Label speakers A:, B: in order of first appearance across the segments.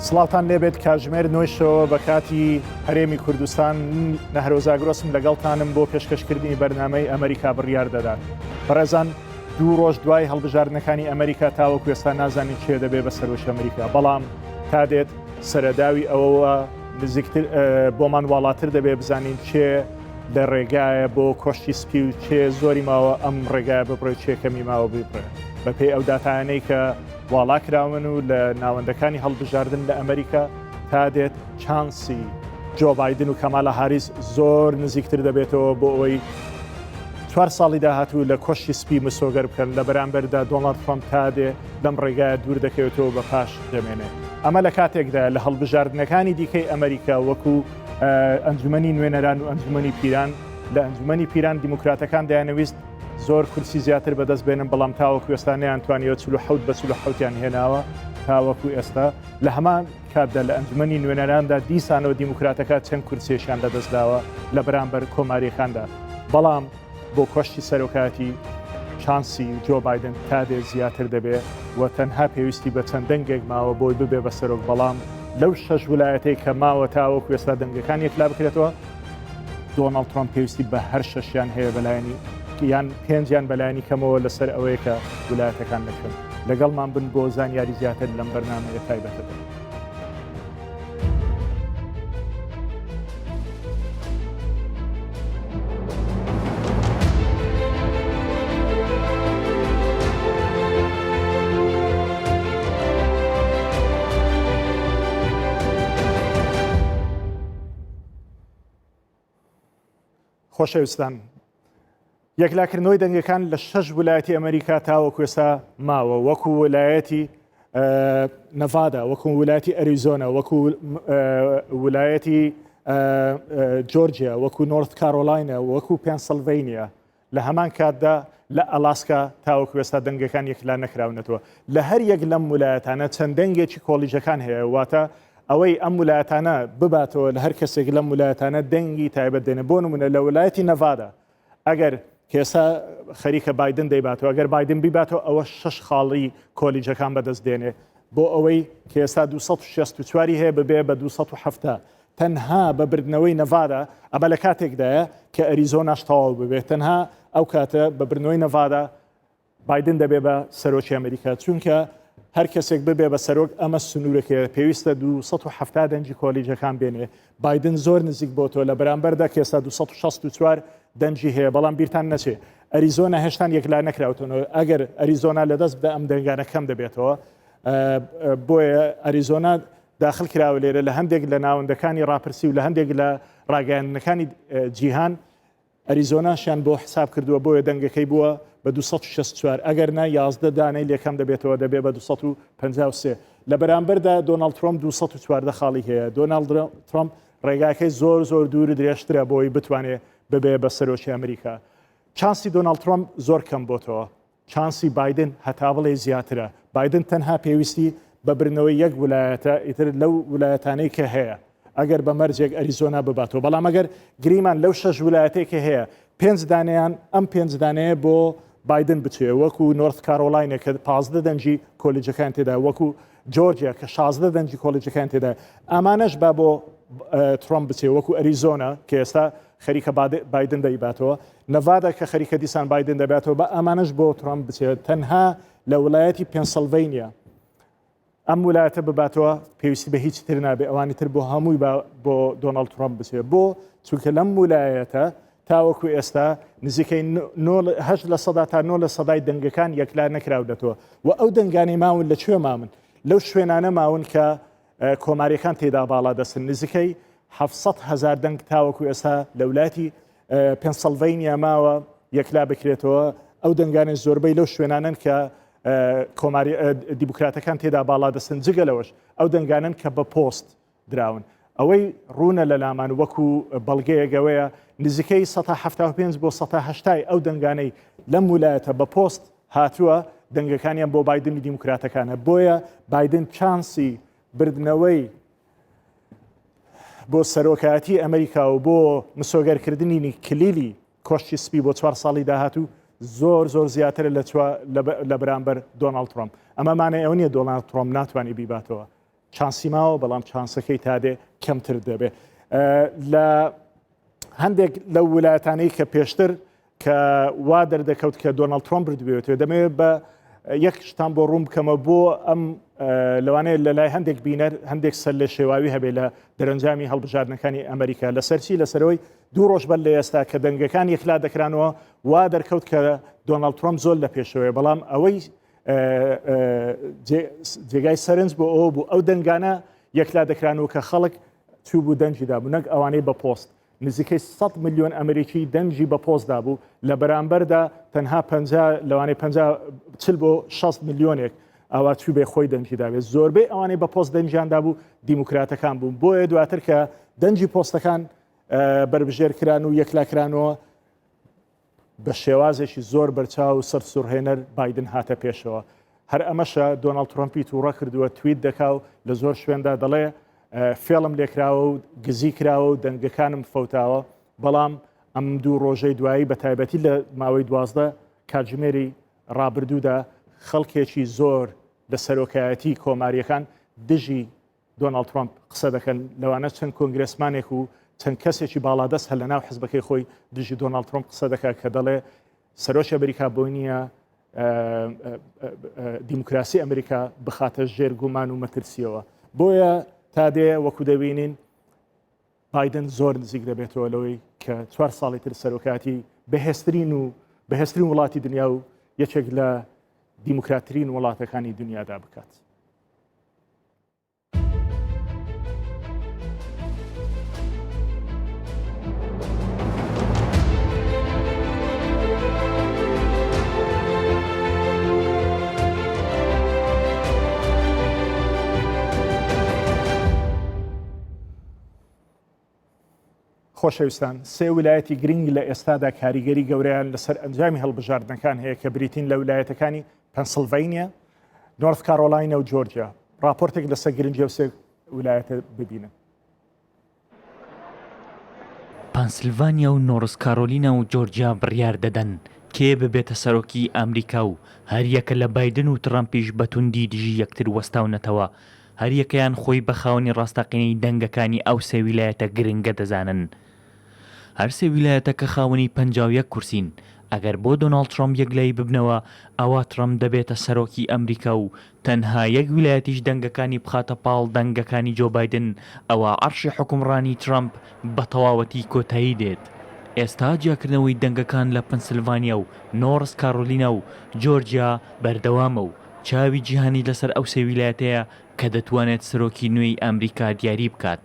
A: سڵاوتان لێبێت کاتژمێر 9 بە کاتی هەرێمی کوردستان نەهرۆزاگرۆسم لەگەڵتانم بۆ پێشکەشکردنی بەرنامەی ئەمریکا بڕیار دەدات. بەڕێزان 2 ڕۆژ دوای هەڵبژاردنەکانی ئەمریکا تاوەکو ئێستا نازانین چێ دەبێ بە سەرۆشی ئەمریکا، بەڵام تا دێت سەرەداوی ئەوەوە نزیکتر بۆمان واڵاتر دەبێ بزانین چێ لە ڕێگایە بۆ کۆشتی سپی و چێ زۆری ماوە ئەم ڕێگایە ببڕێ چێکەمی ماوە ببڕێ بەپێی ئەو داتانەی کە واڵا کراون و لە ناوەندەکانی هەڵبژاردن لە ئەمریکا تا دێت چانسی جۆ بایدن و کەمالە هاریس زۆر نزیکتر دەبێتەوە بۆ ئەوەی 4 ساڵی داهاتوو لە کۆشتی سپی مسۆگەر بکەن لە بەرامبەردا دۆناڵد ترامپ تا دێ لەم ڕێگایە دوور دەکەوێتەوە بە پاش دەمێنێ. ئەمە لە کاتێکدا لە هەڵبژاردنەکانی دیکەی ئەمریکا وەکو ئەنجومەنی نوێنەران و ئەنجومەنی پیران لە ئەنجومەنی پیران دیموکراتەکان دەیانەویست زۆر کورسی زیاتر بەدەست بێنن، بەڵام تاوەکو ئێستا نەیانتوانیەوە 47 بە 47یان هێناوە تاوەکو ئێستا. لە هەمان کاتدا لە ئەنجومەنی نوێنەراندا دیسانەوە دیموکراتەکە چەند کورسێشیان لەدەستداوە لە بەرامبەر کۆماریەکاندا، بەڵام بۆ کۆشتی سەرۆکاتی چانسی جۆ بایدن تا دێ زیاتر دەبێ و تەنها پێویستی بە چەند دەنگێک ماوە بۆی ببێ بە سەرۆک، بەڵام لەو 6 ویلایەتەی کە ماوە تاوەکو ئێستا دەنگەکان یەکلا بکرێتەوە دۆناڵد ترامپ پێویستی بە هەر 6یان هەیە بەلایەنی یان 5یان بەلایانی کەمەوە لەسەر ئەوەیە کە ویلایەتەکان دەکەن. لەگەڵمان بن بۆ زانیاری زیاتر لەم بەرنامەیە تایبەتەدا. خۆشەویستان، یەکلاکردنەوەی دەنگەکان لە 6 ویلایەتی ئەمریکا تاوەکو ئێستا ماوە، وەکو ویلایەتی نەڤادا، وەکو ویلایەتی ئەریزۆنا، وەکو ویلایەتی جۆرجیا، وەکو نۆرت کارۆلاینە، وەکو پێنسیلڤینیا. لە هەمان کاتدا لە ئەلاسکا تاوەکو ئێستا دەنگەکان یەکلا نەکراونەتەوە. لە هەر یەک لەم ویلایەتانە چەند دەنگێکی کۆلیژەکان هەیە، واتە ئەوەی ئەم ویلایەتانە بباتەوە لە هەر کەسێک لەم ویلایەتانە دەنگی تایبەت دێنێ. بۆ نمونە لە ویلایەتی نەڤادا ئەگەر کێسا خەریکە بایدن دەیباتەوە، ئەگەر بایدن بیباتەوە ئەوە 6 خاڵی کۆلیجەکان بەدەست دێنێ بۆ ئەوەی کە ئێستا 264 هەیە ببێ بە 270. تەنها بە بردنەوەی نەڤادا ئەمە لە کاتێکدایە کە ئەریزۆناش تەواو ببێت، تەنها ئەو کاتە بە بردنەوەی نەڤادا بایدن دەبێ بە سەرۆکی ئەمریکا، چونکە هەر کەسێک ببێ بە سەرۆک ئەمە سنوورەکە پێویستە 270 دەنجی کۆلیجەکان بێنێ. بایدن زۆر نزیک بۆ تۆ لە بەرامبەردا کە ئێستا 264 دەنجی هەیە، بەڵام بیرتان نەچێ ئەریزۆنا هێشتان یەکلا نەکراوتەوە. ئەگەر ئەریزۆنا لەدەست بدە ئەم دەنگانە کەم دەبێتەوە، بۆیە ئەریزۆنا داخل کراوە لێرە لە هەندێک لە ناوەندەکانی ڕاپرسی و لە هەندێک لە ڕاگەیاندنەکانی جیهان ئەریزۆناشیان بۆ حساب کردووە، بۆیە دەنگەکەی بووە بە 264. ئەگەر نا 11 دانەی لێکەم دەبێتەوە دەبێ بە 253. لە بەرامبەردا دۆناڵد ترامپ 214 خاڵی هەیە. دۆناڵد ترامپ ڕێگاکەی زۆر دوور درێژترە بۆی بتوانێت ببێ بە سەرۆکی ئەمریکا. چانسی دۆناڵد ترامپ زۆر کەم بۆتەوە، چانسی بایدن هەتا بڵێ زیاترە. بایدن تەنها پێویستی بە برنەوەی یەک ویلایەتە ئیتر لەو ویلایەتانەی کە هەیە ئەگەر بە مەرجێک ئەریزۆنا بباتەوە، بەڵام ئەگەر گریمان لەو 6 ویلایەتێک کە هەیە 5 دانیان ئەم 5 دانەیە بۆ بایدن بچێ، وەکو نۆرت کارۆلاینە کە 15 دەنجی کۆلیجەکان تێدا، وەکو جۆرجیا کە 16 دەنجی کۆلیجەکان تێدا، ئامانەش با بۆ ترامپ بچێ، وەکو ئەریزۆنا کە ئێستا خەریکە بایدن دەیباتەوە، نەڤادا کە خەریکە دیسان بایدن دەباتەوە، بە ئامانەش بۆ ترامپ بچێت. تەنها لە ویلایەتی پێنسیلڤینیا ئەم ویلایەتە بباتەوە پێویستی بە هیچ تر نابێ، ئەوانی تر بۆ هەمووی بۆ دۆناڵد ترامپ بچێ. بۆ چونکە لەم ویلایەتە تاوەکو ئێستا نزیکەی 8% تا 9% دەنگەکان یەکلا نەکراودەتەوە و ئەو دەنگانی ماون لەکوێ ماون؟ لەو شوێنانە ماون کە کۆماریەکان تێدا باڵا دەستن. نزیکەی 700,000 دەنگ تاوەکو ئێستا لە ویلایەتی پێنسیلڤینیا ماوە یەکلا بکرێتەوە. ئەو دەنگانی زۆربەی لەو شوێنانن کە دیموکراتەکان تێدا باڵا دەستن. جگە لەوەش ئەو دەنگانن کە بە پۆست دراون. ئەوەی ڕوونە لە لامان وەکو بەڵگەیەگەوەیە نزیکەی 175 بۆ 180 ئەو دەنگانەی لەم ویلایەتە بە پۆست هاتووە دەنگەکانیان بۆ بایدنی دیموکراتەکانە. بۆیە بایدن چانسی بردنەوەی بۆ سەرۆکایەتی ئەمریکا و بۆ مسۆگەرکردنی کلیلی کۆشتی سپی بۆ 4 ساڵی داهاتوو زۆر زیاتر لە بەرامبەر دۆناڵد ترامپ. ئەمە مانای ئەو نییە دۆناڵد ترامپ ناتوانێت بیباتەوە. چانسی ماوە بەڵام چانسەکەی تادێ کەمتر دەبێ لە هەندێک لە ویلایەتانەی کە پێشتر کە وا دەردەکەوت کە دۆناڵد ترۆمپ بردبێتەوە دەمەوێت بە یەک شتان بۆ ڕوون بکەمە بۆ ئەم لەوانەیە لە لای هەندێک بینەر هەندێک سەر لە شێواوی هەبێ لە دەرەنجامی هەڵبژاردنەکانی ئەمریکا لەسەرچی لەسەرەوەی 2 ڕۆژ بەر لە ئێستا کە دەنگەکان یەکلا دەکرانەوە وا دەرکەوت کە دۆناڵد ترۆمپ زۆر لە پێشەوەی بەڵام ئەوەی جێگای سەرنج بۆ ئەوە بوو ئەو دەنگانە یەکلا دەکرانەوە کە خەڵک چوو بوو دەنجیدا بوو نەک ئەوانەی بە پۆست نزیکەی 100 میلیۆن ئەمریکی دەنجی بە پۆستدا بوو لە بەرامبەردا تەنها 50 لەوانەی 40 بۆ 60 میلیۆنێک ئاوا چوو بێ خۆی دەنجیداوێت زۆربەی ئەوانەی بە پۆست دەنجیاندا بوو دیموکراتەکان بوون بۆیە دواتر کە دەنجی پۆستەکان بربژێرکران و یەکلاکرانەوە بە شێوازێکی زۆر بەرچاو و سەر سوڕهێنەر بایدن هاتە پێشەوە هەر ئەمەشە دۆناڵد ترۆمپی تووڕە کردووە تویت دەکا و لە زۆر شوێندا دەڵێ فێڵم لێکراوە و گزی کراوە و دەنگەکانم فەوتاوە بەڵام ئەم 2 ڕۆژەی دوایی بە تایبەتی لە ماوەی 12 کاتژمێری ڕابردوودا خەڵکێکی زۆر لە سەرۆکایەتی کۆماریەکان دژی دۆناڵد ترۆمپ قسە دەکەن لەوانە چەند کۆنگرسمانێک و چەند کەسێکی باڵادەست هە لە ناو حزبەکەی خۆی دژی دۆناڵد ترۆمپ قسە دەکات کە دەڵێ سەرۆکی ئەمریکا بۆی نییە دیموکراسی ئەمریکا بخاتە ژێر گومان و مەترسیەوە بۆیە تا دێ وەکو دەبینین بایدن زۆر نزیک دەبێتەوە لەوەی کە 4 ساڵی تر سەرۆکاتی بەهێزترین وڵاتی دنیا و یەکێک لە دیموکراتترین وڵاتەکانی دنیادا بکات. خۆشەویستان سێ ویلایەتی گرنگ لە ئێستادا کاریگەری گەورەیان لەسەر ئەنجامی هەڵبژاردنەکان هەیە کە بریتین لە ویلایەتەکانی پەنسڵڤینیا، نۆرث کارۆلاینە و جۆرجیا. راپۆرتێک لەسەر گرنگی و سێ ویلایەتە ببینن.
B: پەنسیلڤانیا و نۆرث کارۆلینە و جۆرجیا بڕیار دەدەن کێ ببێتە سەرۆکی ئەمریکا و هەریەکە لە بایدن و ترامپیش بەتوندی دژی یەکتر وەستاونەتەوە هەریەکەیان خۆی بە خاوەنی ڕاستەقینەی دەنگەکانی ئەو سێ ویلایەتە گرنگە دەزانن. هەر سێ ویلایەتە کە خاوەنی 51 کورسین ئەگەر بۆ دۆناڵد ترۆمپ یەکلایی ببنەوە ئەوە ترۆمپ دەبێتە سەرۆکی ئەمریکا و تەنها یەک ویلایەتیش دەنگەکانی بخاتە پاڵ دەنگەکانی جۆ بایدن ئەوە عەرشی حکومڕانی ترۆمپ بە تەواوەتی کۆتایی دێت. ئێستا جیاکردنەوەی دەنگەکان لە پەنسیلڤانیا و نۆرث کارۆلینە و جۆرجیا بەردەوامە و چاوی جیهانی لەسەر ئەو سێ ویلایەتەیە کە دەتوانێت سەرۆکی نوێی ئەمریکا دیاری بکات.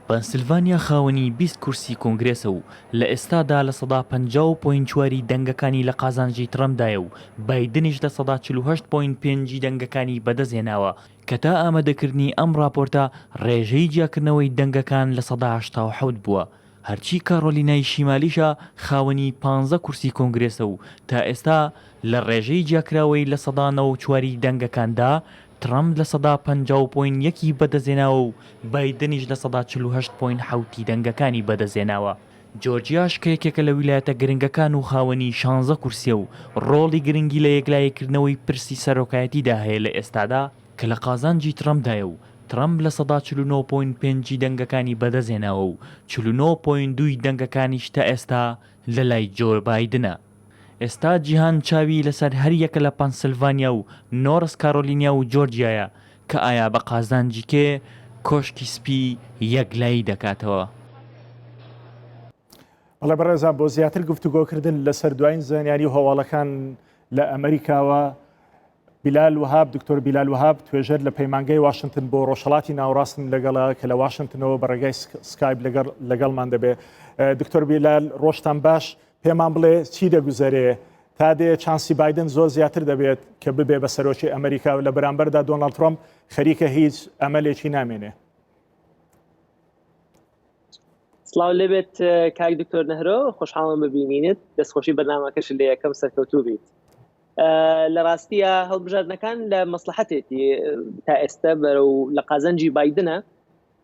B: پەنسیلڤانیا خاوەنی 20 کورسی کۆنگرێسە و لە ئێستادا لە 50.4 دەنگەکانی لە قازانجی ترەمپدایە و بایدنیش لە 48.5 دەنگەکانی بەدەستهێناوە کە تا ئامادەکردنی ئەم راپۆرتە ڕێژەی جیاکردنەوەی دەنگەکان لە 187 بووە. هەرچی کارۆلینای شیمالیشە خاوەنی 15 کورسی کۆنگرێسە و تا ئێستا لە ڕێژەی جیاکراوەی لە 194 دەنگەکاندا ترامپ لە 150.1 بەدەستهێناوە و بایدنیش لە 148.7 دەنگەکانی بەدەستهێناوە. جۆرجیاش کە یەکێکە لە ویلایەتە گرنگەکان و خاوەنی 16 کورسیە و ڕۆڵی گرنگی لە یەکلایەکردنەوەی پرسی سەرۆکایەتیدا هەیە لە ئێستادا کە لە قازانجی ترەمپدایە و ترامپ لە 149.5 دەنگەکانی بەدەستهێناوە و 49.2 دەنگەکانیش تا ئێستا لە لای جۆ بایدنە. ئێستا جیهان چاوی لەسەر هەر یەکە لە پەنسیلڤانیا و نۆرث کارۆلینیا و جۆرجیایە کە ئایا بە قازانجی کێ کۆشکی سپی یەکلایی دەکاتەوە.
A: بەڵێ بەڕێزان بۆ زیاتر گفتوگۆکردن لەسەر دوایین زانیاری و هەواڵەکان لە ئەمریکاوە بیلال وهاب دکتۆر بیلال وهاب توێژەر لە پەیمانگەی واشنگتن بۆ ڕۆژهەڵاتی ناوەڕاستم لەگەڵا کە لە واشنگتنەوە بە ڕێگای سکایپ لەگەڵمان دەبێ. دکتۆر بیلال ڕۆژتان باش پێمان بڵێ چی دەگوزارێ تا دێ چانسی بایدن زۆر زیاتر دەبێت کە ببێ بە سەرۆکی ئەمریکا و لە بەرامبەردا دۆناڵد ترۆمپ خەریکە هیچ ئەمەلێکی نامێنێ.
C: سڵاو لێبێت کاک دکتۆر نەهرۆ خۆشحاڵم ببینینت دەستخۆشی بەرنامەکەش لە یەکەم سەرکەوتوو بیت. لە ڕاستیە هەڵبژاردنەکان لە مەسلحەتێتی تا ئێستا بەرەو لە قازانجی بایدنە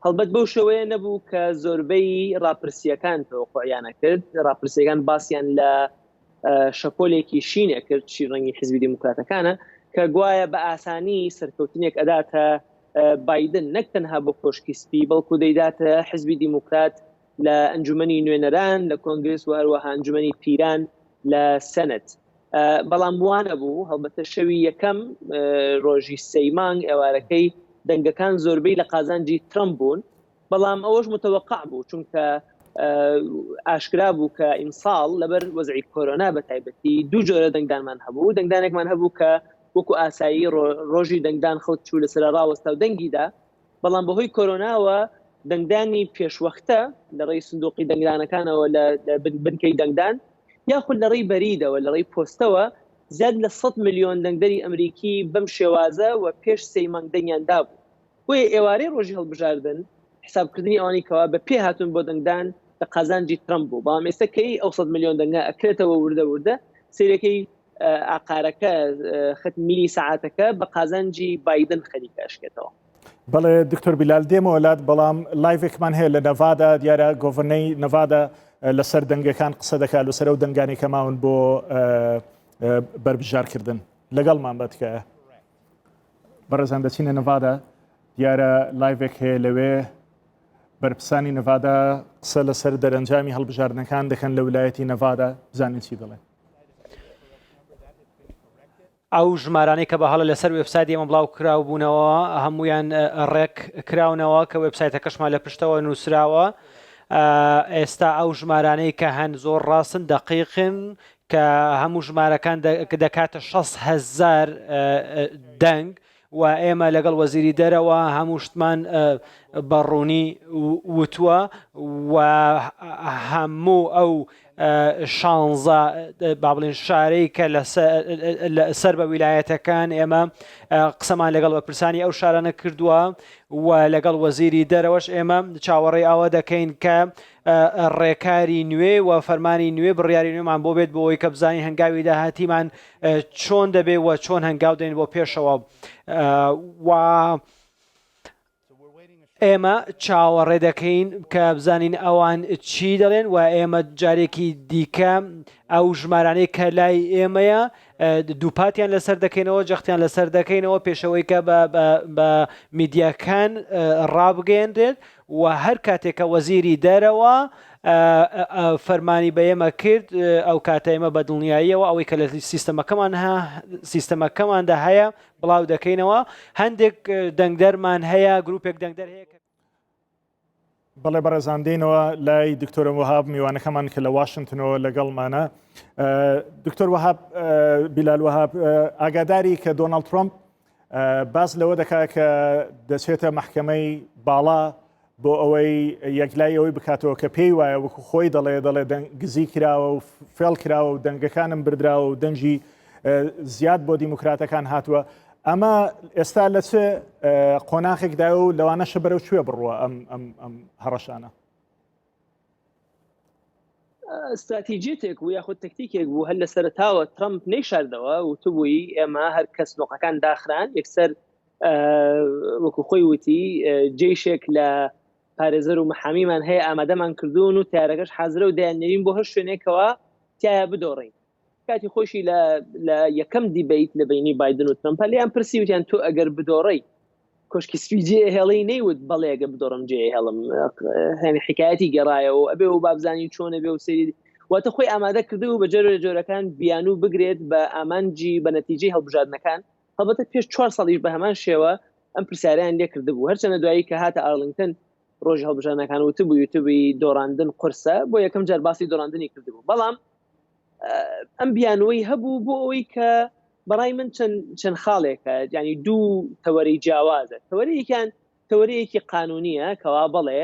C: هەڵبەت بەو شێوەیە نەبوو کە زۆربەی ڕاپرسیەکان تەوەقوعیانە کرد. ڕاپرسیەکان باسییان لە شەپۆلێکی شینە کرد چی ڕەنگی حزبی دیموکراتەکانە کە گوایە بە ئاسانی سەرکەوتنێک ئەداتە بایدن نەک تەنها بۆ کۆشکیسپی بەڵکو دەیداتە حزبی دیموکرات لە ئەنجومەنی نوێنەران لە کۆنگرس و هەروەها ئەنجومەنی پیران لە سەنەت. بەڵام وانە بوو هەڵبەتە شەوی یەکەم ڕۆژی سەی مانگ ئێوارەکەی دەنگەکان زۆربەی لە قازانجی ترەمپ بوون، بەڵام ئەوەش متەوەقع بوو چونکە ئاشکرا بوو کە ئیمساڵ لەبەر وەزعی کۆرۆنا بە تایبەتی دوو جۆرە دەنگدانمان هەبوو. دەنگدانێکمان هەبوو کە وەکو ئاسایی ڕۆژی دەنگدان خەڵک چوو لەسەر ڕاوەستا و دەنگیدا، بەڵام بەهۆی کۆرۆناوە دەنگدانی پێشوەختە لە ڕێی سندوقی دەنگدانەکانەوە لە بنکەی دەنگدان یاخود لە ڕێی بەریدەوە لە ڕێی پۆستەوە زیاد لە 100 ملیۆن دەنگدەری ئەمریکی بەم شێوازە و پێش سەی مانگ دەنگیاندا بوو. بۆیە ئێوارەی ڕۆژی هەڵبژاردن حسابکردنی ئەوانی کەوا بە پێ هاتوون بۆ دەنگدان لە قازانجی ترەمپ بوو، بەڵام ئێستا کەی ئەو 100 ملیۆن دەنگە ئەکرێتەوە وردە سیرەکەی ئاقارەکە خەت میلی سەعاتەکە بە قازانجی بایدن خەریکە ئەشکێتەوە.
A: بەڵێ دکتۆر بیلال دێمە وڵات، بەڵام لایڤێکمان هەیە لە نەڤادا، دیارە گۆڤەرنەی نەڤادا لەسەر دەنگەکان قسە دەکات لەسەر ئەو دەنگانی کەماون بۆ بربژارکردن. لەگەڵمان بەتکایە بەڕێزان دەچینە نەڤادا، دیارە لایڤێک هەیە لەوێ بەرپرسانی نەڤادا قسە لەسەر دەرەنجامی هەڵبژاردنەکان دەکەن لە ویلایەتی نەڤادا. بزانین چی دەڵێن.
D: ئەو ژمارانەی کە بە هەڵە لەسەر وێبسایت ئێمە بڵاو کراو بوونەوە هەمویان ڕێک کراونەوە کە وێبسایتەکەشمان لە پشتەوە نووسراوە. ئێستا ئەو ژمارانەی کە هەن زۆر ڕاستن دەقیقن کە هەموو ژمارەکان دەکاتە 6,000 دەنگ و ئێمە لەگەڵ وەزیری دەرەوە هەموو شتمان بەڕوونی وتووە و هەموو ئەو 16 با بڵێن شارەی کە سەر بە ویلایەتەکان ئێمە قسەمان لەگەڵ بەرپرسانی ئەو شارانە کردووە و لەگەڵ وەزیری دەرەوەش ئێمە چاوەڕێی ئەوە دەکەین کە ڕێکاری نوێ و فەرمانی نوێ بڕیاری نوێمان بۆ بێت بۆەوەی کە بزانین هەنگاوی داهاتیمان چۆن دەبێت و چۆن هەنگاو دێن بۆ پێشەوە. و ئێمە چاوەڕێ دەکەین کە بزانین ئەوان چی دەڵێن و ئێمە جارێکی دیکە ئەو ژمارانەی کە لای ئێمەیە دووپاتیان لەسەر دەکەینەوە، جەختیان لەسەر دەکەینەوە پێشەوەی کە بە میدیاکان ڕابگەێنرێت و هەر کاتێکە وەزیری دەرەوە فەرمانی بە ئێمە کرد ئەو کاتە ئێمە بە دڵنیاییەوە ئەوەی کە لە سیستەمەکەماندا هەیە بڵاو دەکەینەوە. هەندێک دەنگدەرمان هەیە، گروپێک دەنگدەر هەیە.
A: بەڵێ بەڕێزاندەینەوە لای دکتۆر وەهاب میوانەکەمان کە لە واشنگتنەوە لەگەڵمانە. دکتۆر وەهاب، بیلال وەهاب ئاگاداری کە دۆناڵد ترۆمپ باس لەوە دەکات کە دەچێتە محکەمەی باڵا بۆ ئەوەی یەکلای ئەوەی بکاتەوە کە پێی وایە وەکو خۆی دەڵێ گزی کراوە و فێڵ کراوە و دەنگەکانم بردراوە و دەنجی زیاد بۆ دیموکراتەکان هاتووە. ئەمە ئێستا لە چه قۆناغێکدا و لەوانەشە بەرەو کوێ بڕوە ئەم هەڕەشانە؟
C: استراتیجیتێک بوو یاخود تەکتیکێک بوو هەر لە سەرتاوە ترەمپ نەیشاردەوە و توبووی ئێمە هەر کەس نۆقەکان داخران یەکسەر وەکو خۆی وتی جێشێک لە پارێزەر و محامیمان هەیە ئامادەمان کردوون و تیارەکەش حازرە و دایانێرین بۆ هەر شوێنێکەوە تایە بدۆڕین. کاتی خۆشی لە یەکەم دیبیت لە بینی بایدن و ترەمپ لیان پرسی وتیان تۆ ئەگەر بدۆڕی کۆشکی سپی جێ هێڵی نەیوت بەڵێ ئەگە بدۆڕم جێ هێڵم هەنی حکایەتی گەڕایەوە ئەبێ و بابزانی چۆنە بێ و سەری واتە خۆی ئامادە کردو و بە جۆرەکان بیان و بگرێت بە ئامانجی بە نەتیجەی هەڵبژاردنەکان. هەڵبەتە پێش 4 ساڵیش بە هەمان شێوە ئەم پرسیاریان لێ کردبوو، هەرچەنە دوایی کە هاتە ئارلینگتن ڕۆژی هەڵبژاردنەکان وتبوو یوتیوبی دۆڕاندن قورسە بۆ یەکەم جار باسی دۆڕاندنی کردبوو. بەڵام ئەم بیانەوەی هەبوو بۆ ئەوەی کە بەڕای من چەند خاڵێکە، ینی دوو تەوەرەی جیاوازە. تەوەرەیەکیان تەوەرەیەکی قانونیە کەوا بەڵێ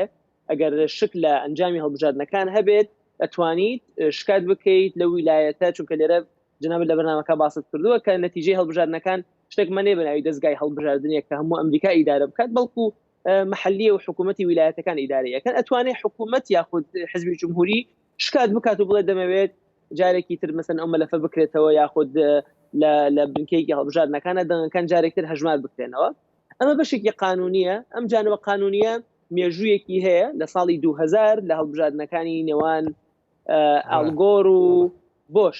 C: ئەگەر شک لە ئەنجامی هەڵبژاردنەکان هەبێت ئەتوانیت شکات بکەیت لە ویلایەتە، چونکە لێرە جنابەت لە بەرنامەکە باست کردووە کە نەتیجەی هەڵبژاردنەکان شتێکمە نێ بناوی دەستگای هەڵبژاردنێک کە هەموو ئەمریکا ئیدارە بکات، بەڵکو محلیە و حکوومەتی ویلایەتەکان ئیدارەیەکەن. ئەتوانێت حکوومەت یاخود حزبی جمهوری شکات بکات و بڵێ دەمەوێت جارێکی تر مەسەن ئەو مەلەفە بکرێتەوە یاخود لە بنکەیەکی هەڵبژاردنەکان دەنگەکان جارێکتر هەژمار بکرێنەوە. ئەمە بەشێکی قانونیە. ئەم جانبە قانونیە مێژوویەکی هەیە لە ساڵی 2000 لە هەڵبژاردنەکانی نێوان ئالگۆر و بۆش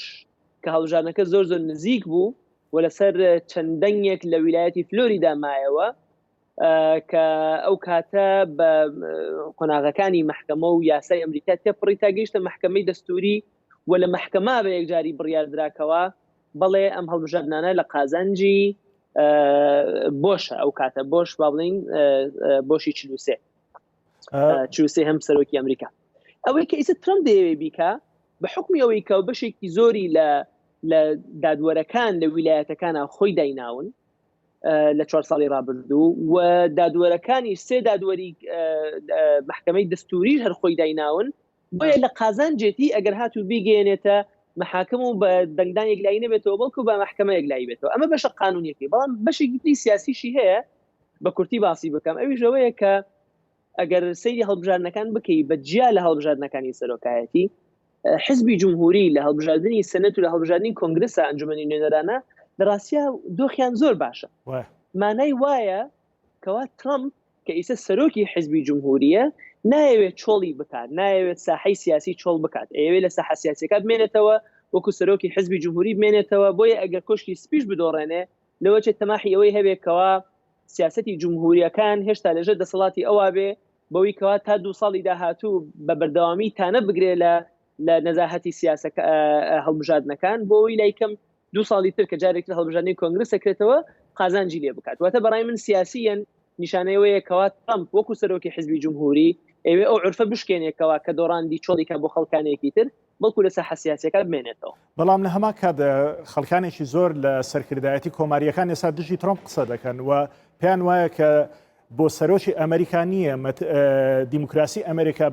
C: کە هەڵبژاردنەکە زۆر نزیک بوو و لەسەر چەندەنگێک لە ویلایەتی فلۆریدا مایەوە کە ئەو کاتە بە قۆناغەکانی محکەمە و یاسای ئەمریکا تێپڕی تا گەیشتە محکەمەی دەستوری و لە محکەما بە یەکجاری بڕیاردراکەوە بەڵێ ئەم هەڵبژاردنانە لە قازانجی بۆشە ئەو کاتە بۆش با بڵین بۆشی 43 هەم سەرۆکی ئەمریکا ئەوەی کە ئیسە ترەمپ دەیەوێ بیکە بە حکمی ئەوەی کە بەشێکی زۆری لە دادوەرەکان لە ویلایەتەکانە خۆی دایناون لە 4 ساڵی ڕابردوو و دادوەرەکانی سێ دادوەری محکەمەی دەستوریش هەر خۆی دایناون بۆیە لە قازانجێتی ئەگەر هاتوو بیگەێنێتە محاکم و بە دەنگدان یەکلایی نەبێتەوە بەڵکو بە محکەمە یەکلایی بێتەوە ئەمە بەشە قانونیەکەی بەڵام بەشێکی سیاسیشی هەیە بە کورتی باسی بکەم ئەویش ئەوەیە کە ئەگەر سەیری هەڵبژاردنەکان بکەی بە جیا لە هەڵبژاردنەکانی سەرۆکایەتی حزبی جمهوری لە هەڵبژاردننی سەنەت و لە هەڵبژاردننی کۆنگرسە ئەنجومەنی نوێنەرانە لە ڕاستیە دۆخیان زۆر باشە مانای وایە کەوا ترەمپ کە ئیسە سەرۆکی حزبی جمهوریە نایەوێت چۆڵی بکات نایەوێت ساحەی سیاسی چۆڵ بکات ئەوێت لە ساحە سیاسیەکە بمێنێتەوە وەکو سەرۆکی حزبی جمهوری بمێنێتەوە بۆیە ئەگەر کۆشکی سپیش بدۆڕێنێ لەوە چێت تەماحی ئەوەی هەبێتەوە سیاسەتی جمهوریەکان هێشتا لەژێر دەسەڵاتی ئەوە بێ بەوەی کەوا تا 2 ساڵی داهاتوو بە بەردەوامی تانە بگرێ لە نەزاهەتی سیاسەکە هەڵبژاردنەکان بۆەوەی لایکەم 2 ساڵی تر کە جارێک هەڵبژاردننی کۆنگرس سەکرێتەوە قازانجی لێ بکات واتە بەڕای من سیاسیەن نیشانەیەوەیە کەوا ترەمپ وەکو سەرۆکی حزبی جمهوری ئەوێ ئەو عرفە بشکێنێکەوە کە دۆڕاندی چۆڵیکە بۆ خەڵکانێکی تر بەڵکو لە ساحە سیاسیەکە بمێنێتەوە
A: بەڵام لە هەما کات خەڵکانێکی زۆر لە سەرکردایەتی کۆماریەکان ئێستا دژی ترەمپ قسە دەکەن و پێیان وایە کە بۆ سەرۆکی ئەمریکا نییە دیموکراسی ئەمریکا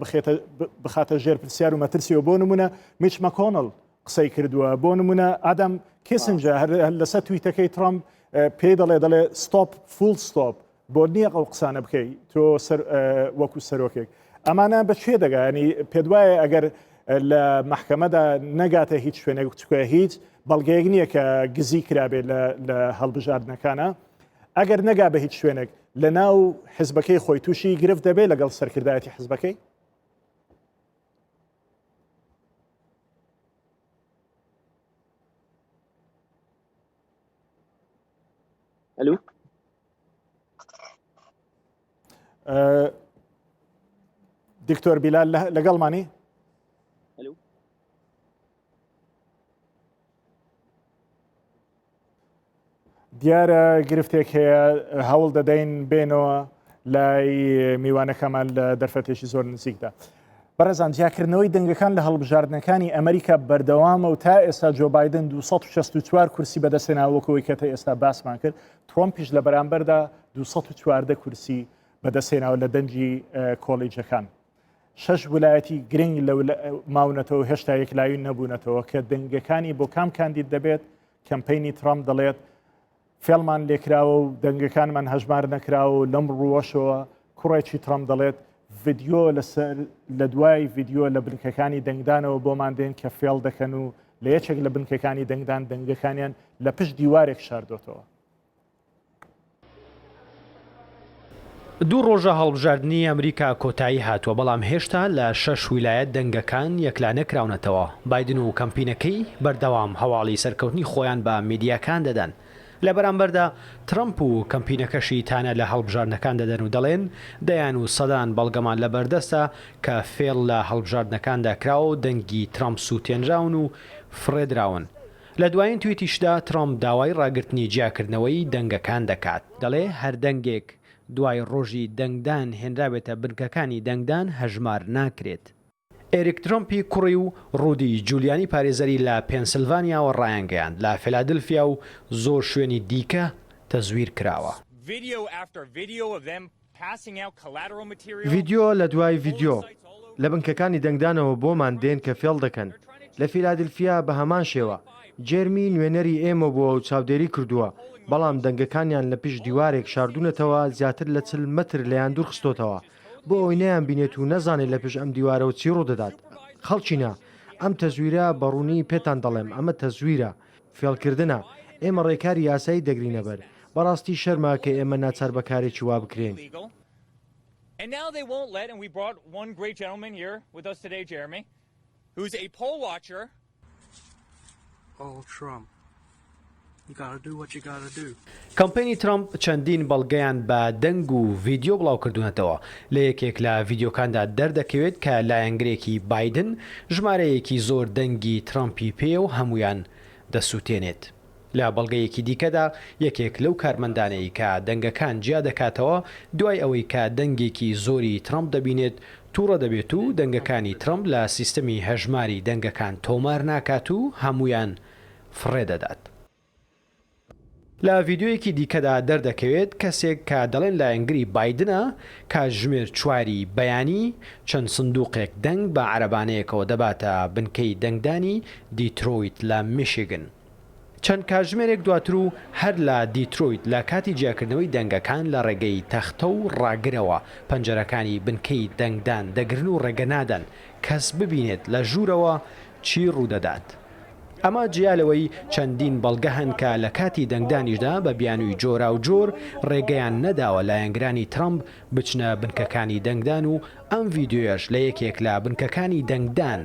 A: بخاتە ژێر پرسیار و مەترسیەوە بۆ نمونە میچ مەکۆنڵ قسەی کردووە بۆ نمونە ئادەم کێسنجە هەر لەسەر تویتەکەی ترەمپ پێی دەڵێ ستۆپ فول ستۆپ بۆ نییە ئەو قسانە بکەی تۆ وەکو سەرۆکێک ئەمانە بە شێ دەگەنی پێ وایە ئەگەر لە محکەمەدا نەگاتە هیچ شوێنێک چکە هیچ بەڵگەیەک نییە کە گزی کرابێت لە هەڵبژاردنەکانە ئەگەر نەگا بە هیچ شوێنێک لە ناو حزبەکەی خۆی تووشی گرفت دەبێت لەگەڵ سەرکردایەتی حزبەکەی
C: ئەلو
A: دکتۆر بیلال لەگەڵمانی دیارە گرفتێک هەیە هەوڵ دەدەین بێنەوە لای میوانەکەمان لە دەرفەتێکی زۆر نزیکدا بەڕێزان جیاکردنەوەی دەنگەکان لە هەڵبژاردنەکانی ئەمریکا بەردەوامە و تا ئێستا جۆ بایدن 264 کورسی بەدەستێناوەکەوەی کە تا ئێستا باسمان کرد ترۆمپیش لە بەرامبەردا 214 کورسی بەدەستێناوە لە دەنجی کۆڵیجەکان 6 ویلایەتی گرنگ لە ماونەتەوە هێشتا یەکلایی نەبوونەتەوە کە دەنگەکانی بۆ کام کاندید دەبێت کەمپینی ترامپ دەڵێت فێڵمان لێکراوە و دەنگەکانمان هەژمار نەکراوە و لەم ڕووەشەوە کوڕێکی ترامپ دەڵێت ڤیدیۆ لە دوای ڤیدیۆ لە بنکەکانی دەنگدانەوە بۆمان دێن کە فێڵ دەکەن و لە یەکێک لە بنکەکانی دەنگدان دەنگەکانیان لە پشت دیوارێک شاردۆتەوە.
D: دوو ڕۆژە هەڵبژاردننی ئەمریکا کۆتایی هاتووە بەڵام هێشتا لە 6 ویلایەت دەنگەکان یەکلانە کراونەتەوە بایدن و کەمپینەکەی بەردەوام هەواڵی سەرکەوتنی خۆیان بە میدیاکان دەدەن لە بەرامبەردا ترەمپ و کەمپینەکەشی تانە لە هەڵبژاردنەکان دەدەن و دەڵێن دەیان و سەدان بەڵگەمان لە بەردەستە کە فێڵ لە هەڵبژاردنەکاندا کراوە و دەنگی ترەمپ سووتێنراون و فرێدراون. لە دوایین تویتیشدا ترەمپ داوای ڕاگررتنی جیاکردنەوەی دەنگەکان دەکات دەڵێ هەر دەنگێک دوای ڕۆژی دەنگدان هێنراوێتە بنکەکانی دەنگدان هەژمار ناکرێت. ئێریک ترۆمپی کوڕی و ڕوودی جولیانی پارێزەری لە پێنسیلڤانیاوە ڕایانگەیاند لە فیلادلفیا و زۆر شوێنی دیکە تەزویر کراوە.
E: ڤیدیۆ لە دوای ڤیدیۆ لە بنکەکانی دەنگدانەوە بۆمان دێن کە فێڵ دەکەن لە فیلادلفیا بە هەمان شێوە جێرمی نوێنەری ئێمە بووە و چاودێری کردووە بەڵام دەنگەکانیان لە پشت دیوارێک شاردوونەتەوە زیاتر لە 40 مەتر لەیان دوور خستۆتەوە بۆ ئەوی نەیان بینێت و نەزانێت لە پشت ئەم دیوارەوە چی ڕوودەدات. خەڵچینە ئەم تەزویرە بەڕوونی پێتان دەڵێم ئەمە تەزویرە فێڵکردنە ئێمە ڕێکاری یاسایی دەگرینە بەر بەڕاستی شەرمە کە ئێمە ناچار بەکارێکی وا بکرێن.
F: And now they won't let, and we brought one great gentleman here with us today, Jeremy, who's a poll watcher.
G: Oh, Trump.
D: کەمپینی ترامپ چەندین بەڵگەیان بە دەنگ و ڤیددیۆ بڵاو کردوونەتەوە لە یەکێک لە ڤیددیۆکاندا دەردەکەوێت کە لایەنگرێکی بایدن ژمارەیەکی زۆر دەنگی ترامپی پێ و هەمویان دەسووتێنێت. لە بەڵگەیەکی دیکەدا یەکێک لەو کارمەندانەی کە دەنگەکان جیا دەکاتەوە دوای ئەوەی کە دەنگێکی زۆری ترامپ دەبینێت تووڕە دەبێت و دەنگەکانی ترامپ لە سیستەمی هەژماری دەنگەکان تۆمار ناکات و هەمویان فڕێدەدات. لە ڤیددیۆیەکی دیکەدا دەردەکەوێت کەسێک کە دەڵێن لایەنگری بایدنە کاتژمێر 4 بەیانی چەند سندوقێک دەنگ بە عەرەبانەیەکەوە دەباتە بنکەی دەنگدانی دیترۆیت لە میشیگن. چەند کاتژمێرێک دواتر و هەر لە دیترۆیت لە کاتی جیاکردنەوەی دەنگەکان لە ڕێگەی تەختە و ڕاگرەوە پەنجەرەکانی بنکەی دەنگدان دەگرن و ڕێگەنادەن کەس ببینێت لە ژوورەوە چی ڕوودەدات. ئەمە جیالەوەی چەندین بەڵگە هەن کە لە کاتی دەنگدانیشدا بە بیانووی جۆرا و جۆر ڕێگەیان نەداوە لایەنگرانی ترامپ بچنە بنکەکانی دەنگدان و ئەم ڤیددیۆیەش لە یەکێک لە بنکەکانی دەنگدان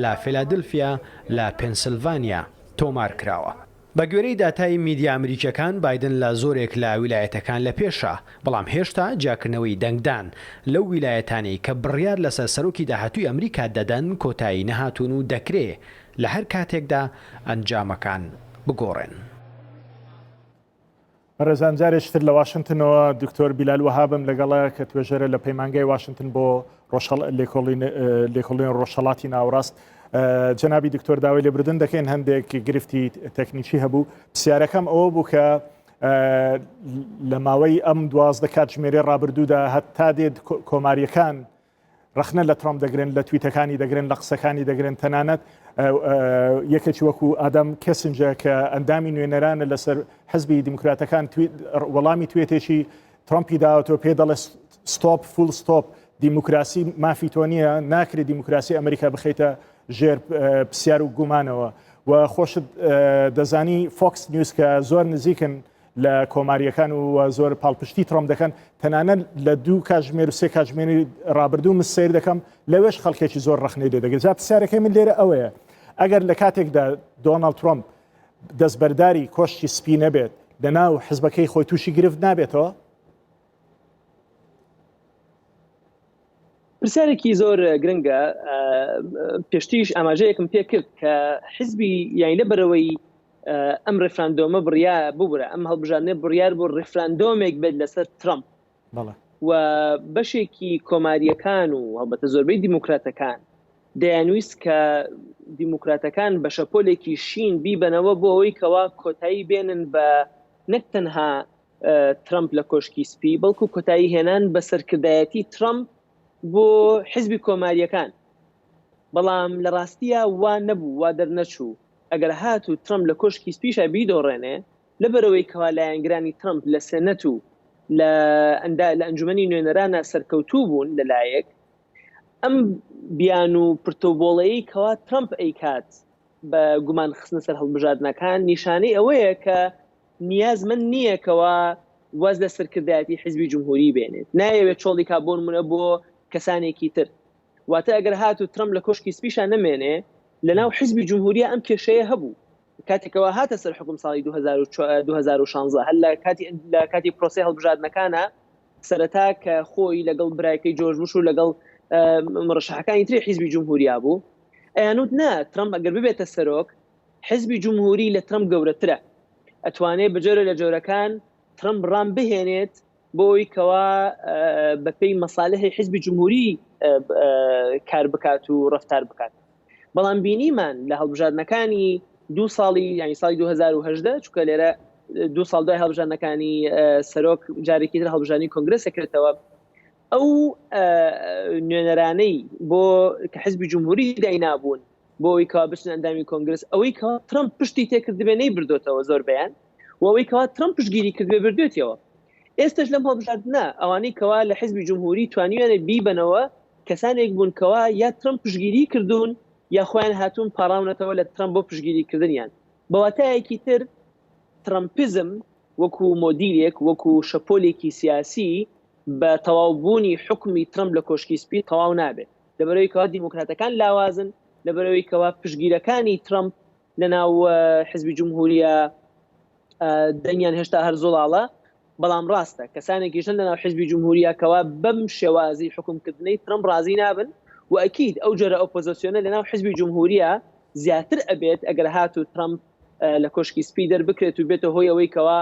D: لە فیلادلفیا لە پێنسیلڤانیا تۆمار کراوە. بە گوێرەی داتای میدیا ئەمریکیەکان بایدن لە زۆرێک لە ویلایەتەکان لە پێشە بەڵام هێشتا جاکردنەوەی دەنگدان لەو ویلایەتانی کە بڕیار لەسەر سەرۆکی داهاتووی ئەمریکا دەدەن کۆتایی نەهاتوون و دەکرێت لە هەر کاتێکدا ئەنجامەکان بگۆڕێن.
A: ڕێزان جارێکتر لە واشنگتنەوە دکتۆر بیلال وەهابم لەگەڵە کە توێژەرە لە پەیمانگای واشنگتن بۆ لێکۆڵین ڕۆژهەڵاتی ناوەڕاست. جەنابی دکتۆر داوای لێبوردن دەکەین هەندێک گرفتی تەکنیکی هەبوو. پرسیارەکەم ئەوە بوو کە لە ماوەی ئەم 12 کاتژمێری ڕابردوودا هەتا دێت کۆماریەکان ڕخنە لە ترامپ دەگرن لە تویتەکانی دەگرن لە قسەکانی دەگرن تەنانەت یەکێکی وەکو ئادەم کەسنجە کە ئەندامی نوێنەرانە لەسەر حزبی دیموکراتەکان وەڵامی توێتێکی ترامپی داوەتەوە پێ دەڵێ ستۆپ فول ستۆپ دیموکراسی مافی تۆ نییە ناکرێت دیموکراسی ئەمریکا بخەیتە ژێر پرسیار و گومانەوە و خۆشت دەزانی فۆکس نیوز کە زۆر نزیکن لە کۆماریەکان و زۆر پاڵپشتی ترامپ دەکەن تەنانەت لە 2 کاتژمێر و 3 کاتژمێری ڕابردوو من سیر دەکەم لەوێش خەڵکێکی زۆر ڕخنەی لێ دەگەێت. جا پرسیارەکەی من لێرە ئەوەیە ئەگەر لە کاتێکدا دۆناڵد ترامپ دەستبەرداری کۆشتی سپی نەبێت لەناو حزبەکەی خۆی تووشی گرفت نابێتەوە؟
C: پرسیارێکی زۆر گرنگە. پێشتیش ئاماژەیەکم پێ کرد کە حزبی یانی لەبەرەوەی ئەم ڕێفراندۆمە بڕیار ببوورە ئەم هەڵبژاردنە بڕیار بۆ ڕێفراندۆمێک بێت لەسەر ترامپ و بەشێکی کۆماریەکان و هەڵبەتە زۆربەی دیموکراتەکان دەیانویست کە دیموکراتەکان بە شەپۆلێکی شین بیبەنەوە بۆ ئەوەی کەوا کۆتایی بێنن بە نەک تەنها ترامپ لە کۆشکی سپی بەڵکو کۆتایی هێنان بە سەرکردایەتی ترامپ بۆ حزبی کۆماریەکان. بەڵام لە ڕاستیە وا نەبوو وا دەرنەچوو ئەگەر هات و ترامپ لە کۆشکی سپیشە بیدۆڕێنێ لەبەرەوەی کەوا لایەنگرانی ترامپ لە سێنەت و لە ئەنجومەنی نوێنەرانە سەرکەوتوو بوون لەلایەک ئەم بیان و پرتۆبۆڵەیە کەوا ترامپ ئەیکات بە گومان خستنە سەر هەڵبژاردنەکان نیشانەی ئەوەیە کە نیازمەند نییە کەوا واز لە سەرکردایەتی حزبی جمهوری بێنێت نایەوێت چۆڵی کابۆنمونە بۆ کەسانێکی تر. واتە ئەگەر هات و ترامپ لە کۆشکی سپیشان نەمێنێ لەناو حزبی جمهوریە ئەم کێشەیە هەبوو کاتێکەوە هاتە سەر حکوم ساڵی 2016 هەر لە کاتی پرۆسی هەڵبژاردنەکانە سەرەتا کە خۆی لەگەڵ برایەکەی جۆرج بوش و لەگەڵ مڕەشەحەکانی تری حزبی جمهوریا بوو ئەیانوت نا ترامپ ئەگەر ببێتە سەرۆک حزبی جمهوری لە ترامپ گەورەترە ئەتوانێت بەجۆرە لە جۆرەکان ترامپ ڕام بهێنێت بۆی کەوا بەپێی مەسالحی حزبی جمهوری کار بکات و ڕفتار بکات. بەڵام بینیمان لە هەڵبژاردنەکانی 2 ساڵی یانی ساڵی 2010 چونکە لێرە 2 ساڵ دوای هەڵبژاردنەکانی سەرۆک جارێکی تر هەڵبژاردنی کۆنگرس سەکرێتەوە ئەو نوێنەرانەی بۆ کە حزبی جمهوری داینابوون بۆی کەوا بچن ئەندامی کۆنگرس ئەوەی کەوا ترامپ پشتی تێکردبێنەی بردوێتەوە زۆر بەیان و ئەوەی کەوا ترامپ پشتگیری کردبێ بردوێتەوە. ئێستش لەم هەڵبژاردنە ئەوانەی کەوا لە حزبی جمهوری توانیوێنێت بیبنەوە کەسانێک بوون کەوا یا ترامپ پشتگیری کردوون یا خۆیان هاتوون پاڕاونەتەوە لە ترامپ بۆ پشتگیریکردنیان. بەواتایەکی تر ترامپیزم وەکو مۆدیلێک وەکو شەپۆلێکی سیاسی بە تەواوبوونی حکمی ترامپ لە کۆشکی سپی تەواو نابێت لەبەرەوەی کەوا دیموکراتەکان لاوازن لەبەرەوەی کەوا پشتگیرەکانی ترامپ لەناو حزبی جمهوریە دەنگیان هێشتا هەر زۆڵاڵە بەڵام ڕاستە کەسانێکیشن لەناو حیزبی جمهوریەکەوە بەم شێوازی حکومکردنەی ترەمپ ڕازی نابن و ئەکید ئەو جۆرە ئۆپۆزیسیۆنە لەناو حیزبی جمهوریە زیاتر ئەبێت ئەگەر هات و ترەمپ لە کۆشکی سپی دەربکرێت و بێتە هۆی ئەوەی کەوا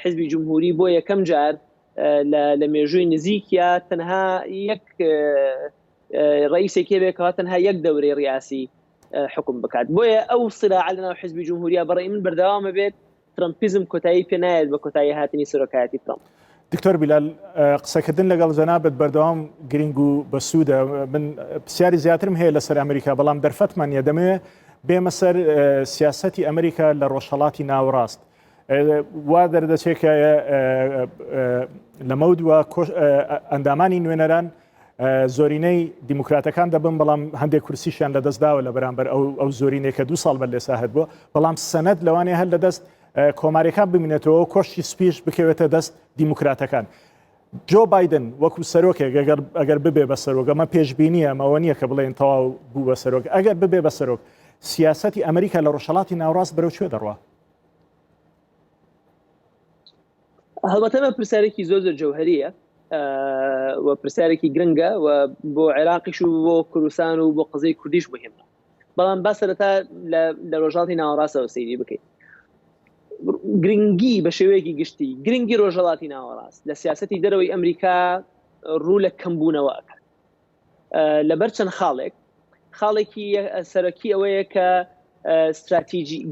C: حیزبی جمهوری بۆ یەکەم جار لە مێژووی نزیکە تەنها یەک ڕئیسێکی بێکەوە تەنها یەک دەورەی ڕیاسی حکم بکات بۆیە ئەو صراع لەناو حیزبی جمهوریە بەڕێی من بەردەوامە بێت ترامپیزم کۆتایی پێ نایێت بە کۆتایی هاتنی سەرۆکایەتی ترامپ.
A: دکتۆر بیلال قسەکردن لەگەڵ جەنابەت بەردەوام گرنگ و بەسوودە من پرسیاری زیاترم هەیە لەسەر ئەمریکا بەڵام دەرفەتمان نیە دەمەوێت بێمە سەر سیاسەتی ئەمریکا لە ڕۆژهەڵاتی ناوەڕاست وا دەردەچێت کە لەمە دووە ئەندامانی نوێنەران زۆرینەی دیموکراتەکان دەبن بەڵام هەندێک کورسیشیان لەدەستداوە لە بەرامبەر ئەو زۆرینەی کە 2 ساڵ بەر لێسا هەت بووە بەڵام سەنەد لەوانەیە هەر لەدەست کۆماریەکان ببینێتەوە کۆشتی سپیش بکەوێتە دەست دیموکراتەکان. جۆ بایدن وەکو سەرۆکێک ئەگەر ببێ بە سەرۆک ئەمە پێشبینیە ئەوە نییە کە بڵێن تەواو بوو بە سەرۆک ئەگەر ببێ بە سەرۆک سیاسەتی ئەمریکا لە ڕۆژهەڵاتی ناوەڕاست بەرەو کوێ دەڕوا؟
C: هەڵبەتەمە پرسیارێکی زۆر جەوهەریە و پرسیارێکی گرنگە و بۆ عێراقیش و بۆ کوردستان و بۆ قزەی کوردیش مهمە بەڵام با سەرەتا لە ڕۆژهەڵاتی ناوەڕاستەوە سەیری بکەیت. گرنگی بە شێوەیەکی گشتی گرنگی ڕۆژهەڵاتی ناوەڕاست لە سیاسەتی دەرەوەی ئەمریکا ڕوو لە کەمبوونەوە ئەکات لەبەر چەند خاڵێکی سەرەکی ئەوەیە کە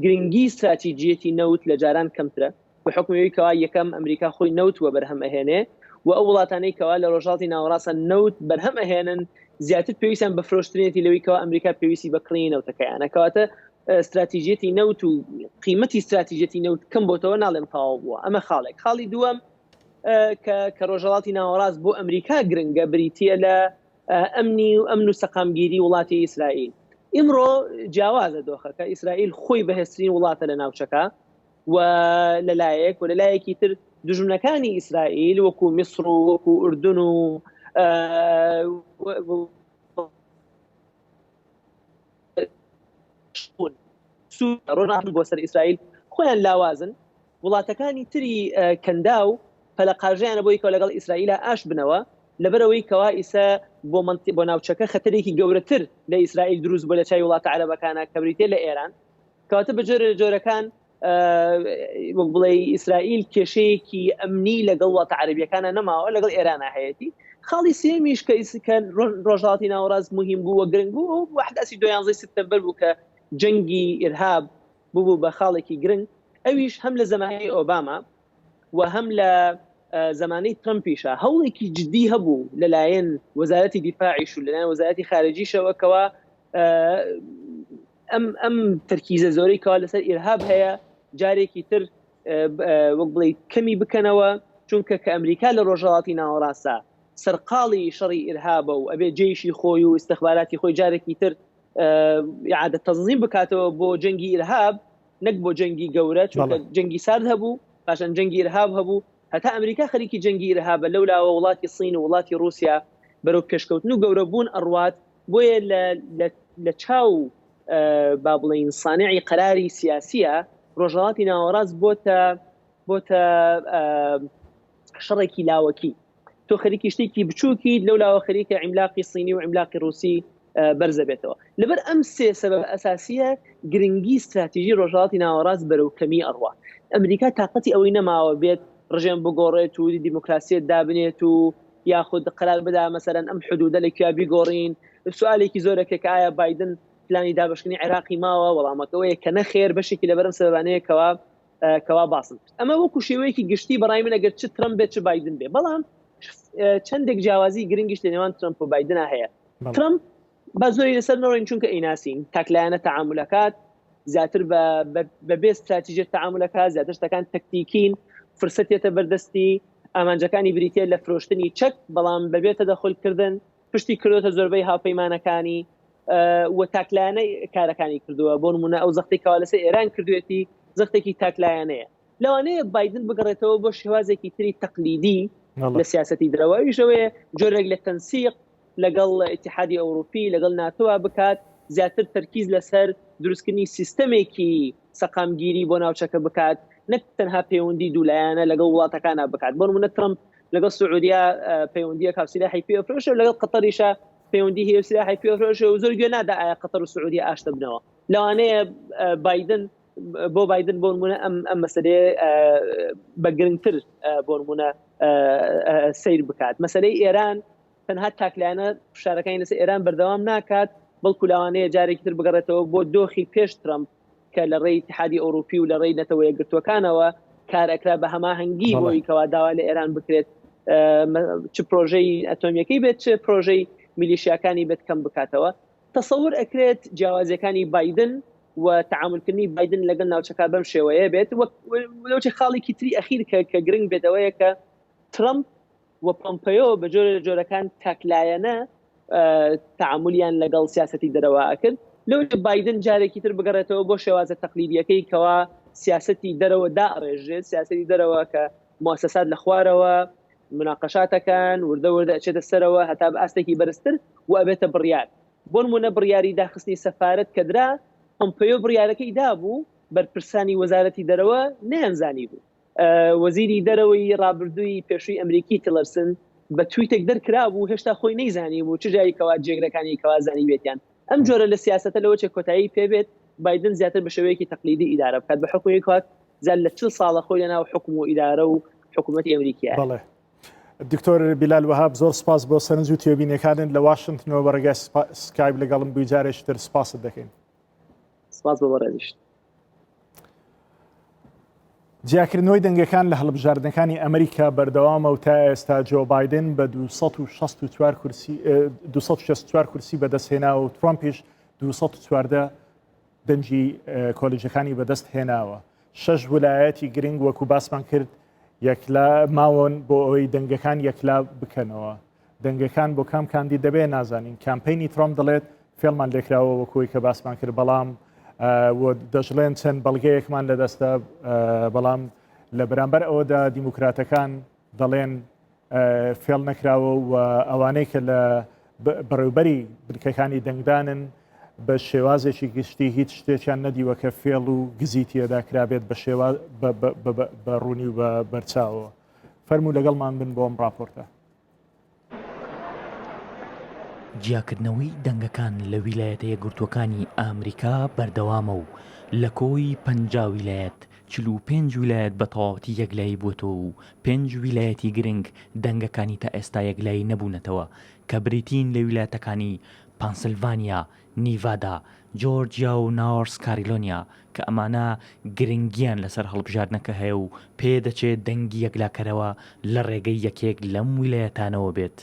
C: گرنگی استراتیجیەتی نەوت لە جاران کەمترە بە حکومەوەی کەوا یەکەم ئەمریکا خۆی نەوت وە بەرهەم ئەهێنێ و ئەو وڵاتانەی کەوا لە ڕۆژهەڵاتی ناوەڕاستە نەوت بەرهەم ئەهێنن زیاتر پێویستیان بە فرۆشتنێتی لەوەی کەوا ئەمریکا پێویستی بەکڕی نەوتەکەیانە کەواتە استراتیجیەتی نەوت و قیمەتی استراتیجیەتی نەوت کەم بۆتەوە ناڵێم تەواو بووە ئەمە خاڵی دووەم کە ڕۆژهەڵاتی ناوەڕاست بۆ ئەمریکا گرنگە بریتیە لە ئەمن و سەقامگیری وڵاتی ئیسرائیل. ئیمڕۆ جیاوازە دۆخەکە ئیسرائیل خۆی بەهێزترین وڵاتە لە ناوچەکە و لەلایەک و لەلایەکی تر دژمنەکانی ئیسرائیل وەکو میسر و وەکو ئوردن و ڕۆژان بۆ سەر ئیسرائیل خۆیان لاوازن وڵاتەکانی تری کەندا و پەلەقاژیانە بۆی کە لەگەڵ ئیسرائیلە ئاش بنەوە لەبەرەوەی کەوا ئیسا بۆ ناوچەکە خەتەرێکی گەورەتر لە ئیسرائیل دروست بۆ لە چای وڵاتە عەرەبەکانە کە بریتێ لە ئێران کەواتە بە جۆرەکان وەک بڵێ ئیسرائیل کێشەیەکی ئەمنی لەگەڵ وڵاتە عەرەبیەکانە نەماوە لەگەڵ ئێرانە هەیەتی. خاڵی سێمیش کە ڕۆژهەڵاتی ناوەڕاست مهم بوو و گرنگ بوو و وحدەسی 12 سپتەمبەر بوو کە جەنگی ئیرهاب بوو بە خاڵێکی گرنگ ئەویش هەم لە زەمانەی ئۆباما و هەم لە زمانەی ترامپیشە هەوڵێکی جدی هەبوو لەلایەن وەزارەتی دیفاعیش و لەلایەن وەزارەتی خارجیشەوە کەوا ئەم تەرکیزە زۆرەی کەوا لەسەر ئیرهاب هەیە جارێکی تر وەک بڵێ کەمی بکەنەوە چونکە کە ئەمریکا لە ڕۆژهەڵاتی ناوەڕاستە سەرقاڵی شەڕی ئیرهابە و ئەبێ جێیشی خۆی و استخباراتی خۆی جارێکی تر عادە تەنظیم بکاتەوە بۆ جەنگی ئیرهاب نەک بۆ جەنگی گەورە چونکە جەنگی سارد هەبوو پاشان جەنگی ئیرهاب هەبوو هەتا ئەمریکا خەریکی جەنگی ئیرهابە لەولاوە وڵاتی سین و وڵاتی رووسیا بەرەو پێشکەوتن و گەورەبوون ئەڕوات بۆیە لە چاو با بڵین سانعی قەراری سیاسیە ڕۆژهەڵاتی ناوەڕاست بۆتە شەڕێکی لاوەکی تۆ خەریکی شتێکی بچووکی لەولاوە خەریکە عیملاقی سینی و عیملاقی رووسی بەرزە بێتەوە لەبەر ئەم سێ سەبەب ئەساسیە گرنگی استراتیژی ڕۆژهەڵاتی ناوەڕاست بەرەو کەمی ئەڕوا. ئەمریکا تاقەتی ئەوەی نەماوە بێت ڕژێم بگۆڕێت و دیموکراسیت دابنێت و یاخود قەرار بدا مەسەرەن ئەم حدودە لە کوێ بیگۆڕین. سوالێکی زۆرەکە کە ئایا بایدن پلانی دابشکنی عێراقی ماوە وەڵامەکەوەیە کە نەخێر بەشێکی لەبەرم سەبانەیە کەوا باسن ئەمە وەکو شێوەیەکی گشتی بەڕای من ئەگەر چ ترامپ بێت چ بایدن بێ بەڵام چەندێک جیاوازی گرنگیش لە نێوان ترامپ و بایدنە هەیە. ترامپ با زۆری لەسەر نەڕۆین چونکە ئیناسین تاکلایەنە تەعاملەکات زیاتر بە بێ استراتیژیە تەعاملەکات زیاتر شتەکان تەکتیکین فرسەتێتە بەردەستی ئامانجەکانی بریتێ لە فرۆشتنی چەک بەڵام بەبێتە دەخۆلکردن پشتی کردوتە زۆربەی هاوپەیمانەکانی و تاکلایەنە کارەکانی کردووە بۆ نمونە ئەو زەختێک کەوا لەسەر ئێران کردوێتی زەختێکی تاکلایەنەیە لەوانەیە بایدن بگەڕێتەوە بۆ شێوازێکی تری تەقلیدی لە سیاسەتی درەوەیشەوەیە جۆرێک لە تەنسیق لەگەڵ ئیتحادی ئەوروپی لەگەڵ ناتۆوە بکات زیاتر تەرکیز لەسەر دروستکردنی سیستەمێکی سەقامگیری بۆ ناوچەکە بکات نەک تەنها پەیوەندی دوولایانە لەگەڵ وڵاتەکانە بکات بۆ نمونە ترامپ لەگەڵ سعودیا پەیوەندیە کاپسیلاحی پێفرۆشە و لەگەڵ قەتەریشە پەیوەندی هەیە سلاحی پێفرۆشە و زۆر گوێ نادا ئایا قەتەر و سعودیا ئاشتە بنەوە لەوانەیە بایدن بۆ نمونە ئەم مەسەلەیە بە گرنگتر بۆ نمونە سیر بکات مەسەلەی ئێران تەنها تاکلایانە فشارەکانی لەسەر ئێران بەردەوام ناکات بەڵکو لەوانەیە جارێکی تر بگەڕێتەوە بۆ دۆخی پێش ترامپ کە لە ڕێی اتحادی ئەوروپی و لە ڕێی نەتەوە یەکگرتووەکانەوە کارەکرا بە هەماهەنگی بۆی کەوا داوا لە ئێران بکرێت چ پرۆژەی ئەتۆمیەکەی بێت چ پرۆژەی میلیشیاکانی بێت کەم بکاتەوە تەسەور ئەکرێت جیاوازیەکانی بایدن و تعاملکردنی بایدن لەگەڵ ناوچەکە بەم شێوەیە بێت لەوچی خاڵێکی تری ئەخیر کە گرنگ بێتەوەیە کە ترامپ و پۆمپیۆ بە جۆرەکان تاکلایەنە تعاملیان لەگەڵ سیاسەتی دەرەوە کرد لەو بایدن جارێکی تر بگەڕێتەوە بۆ شێوازە تەقلیدیەکەی کەوا سیاسەتی دەرەوە داڕێژێت سیاسەتی دەرەوە کە مؤسسات لە خوارەوە مناقەشاتەکان وردە ئەچێتە سەرەوە هەتا بە ئاستێکی بەرزتر و ئەبێتە بڕیار بۆ نمونە بڕیاری داخستنی سەفارەت کە درا پۆمپیۆ بڕیارەکەی دابوو بەرپرسانی وەزارەتی دەرەوە نەیانزانی بوو وەزیری دەرەوەی ڕابردووی پێشووی ئەمریکی تیلەرسن بە تویتێک دەرکرا بوو هێشتا خۆی نەیزانی بوو چ جایی کەوا جێگرەکانی کەوازانی بێتیان ئەم جۆرە لە سیاسەتە لەوە چێ کۆتایی پێبێت بایدن زیاتر بە شێوەیەکی تەقلیدی ئیدارە بکات بە حکومی کات زال لە 40 ساڵە خۆی لەناو حکم و ئیدارە و حکوومەتی ئەمریکیە
A: بەڵێ دکتۆر بیلال وهاب زۆر سپاس بۆ سەرنج و تێبینیەکانن لە واشنگتنەوە بە ڕێگای سکایپ لەگەڵم بووی جارێکی تر سپاست دەکەین
C: سپاس بۆ بەڕێزیشت
A: جیاکردنەوەی دەنگەکان لە هەڵبژاردنەکانی ئەمریکا بەردەوامە و تا ئێستا جۆ بایدن بە 264 کورسی بەدەستهێنا و ترامپیش 214 دەنگی کۆلیژەکانی بەدەست هێناوە 6 ویلایەتی گرنگ وەکو باسمان کرد یەکلا ماوەن بۆ ئەوەی دەنگەکان یەکلا بکەنەوە دەنگەکان بۆ کام کاندی دەبێ نازانین کامپینی ترامپ دەڵێت فێڵمان لێکراوە وەکوی کە باسمان کرد بەڵام دەژڵێن چەند بەڵگەیەکمان لەدەستە بەڵام لە بەرامبەر ئەوەدا دیموکراتەکان دەڵێن فێڵ نەکراوە و ئەوانەی کە لە بەڕێوبەری بنکەکانی دەنگدانن بە شێوازێکی گشتی هیچ شتێکیان نەدیوە کە فێڵ و گزیتیەدا کرابێت بە ڕوونی و بە بەرچاوە فەرموو لەگەڵمان بن بۆ ئەم راپۆرتە
B: جیاکردنەوەی دەنگەکان لە ویلایەتە یەکگرتووەکانی ئامریکا بەردەوامە و لە کۆی 50 ویلایەت 45 ویلایەت بە تەواوەتی یەکلایی بووەتەوە و 5 ویلایەتی گرنگ دەنگەکانی تا ئێستا یەکلایی نەبوونەتەوە کە بریتین لە ویلایەتەکانی پانسلڤانیا، نیڤادا، جۆرجیا و ناوەرس کاریلۆنیا کە ئەمانە گرنگیان لەسەر هەڵبژاردنەکە هەیە و پێدەچێت دەنگی یەکلاکەرەوە لە ڕێگەی یەکێک لەم ویلایەتانەوە بێت.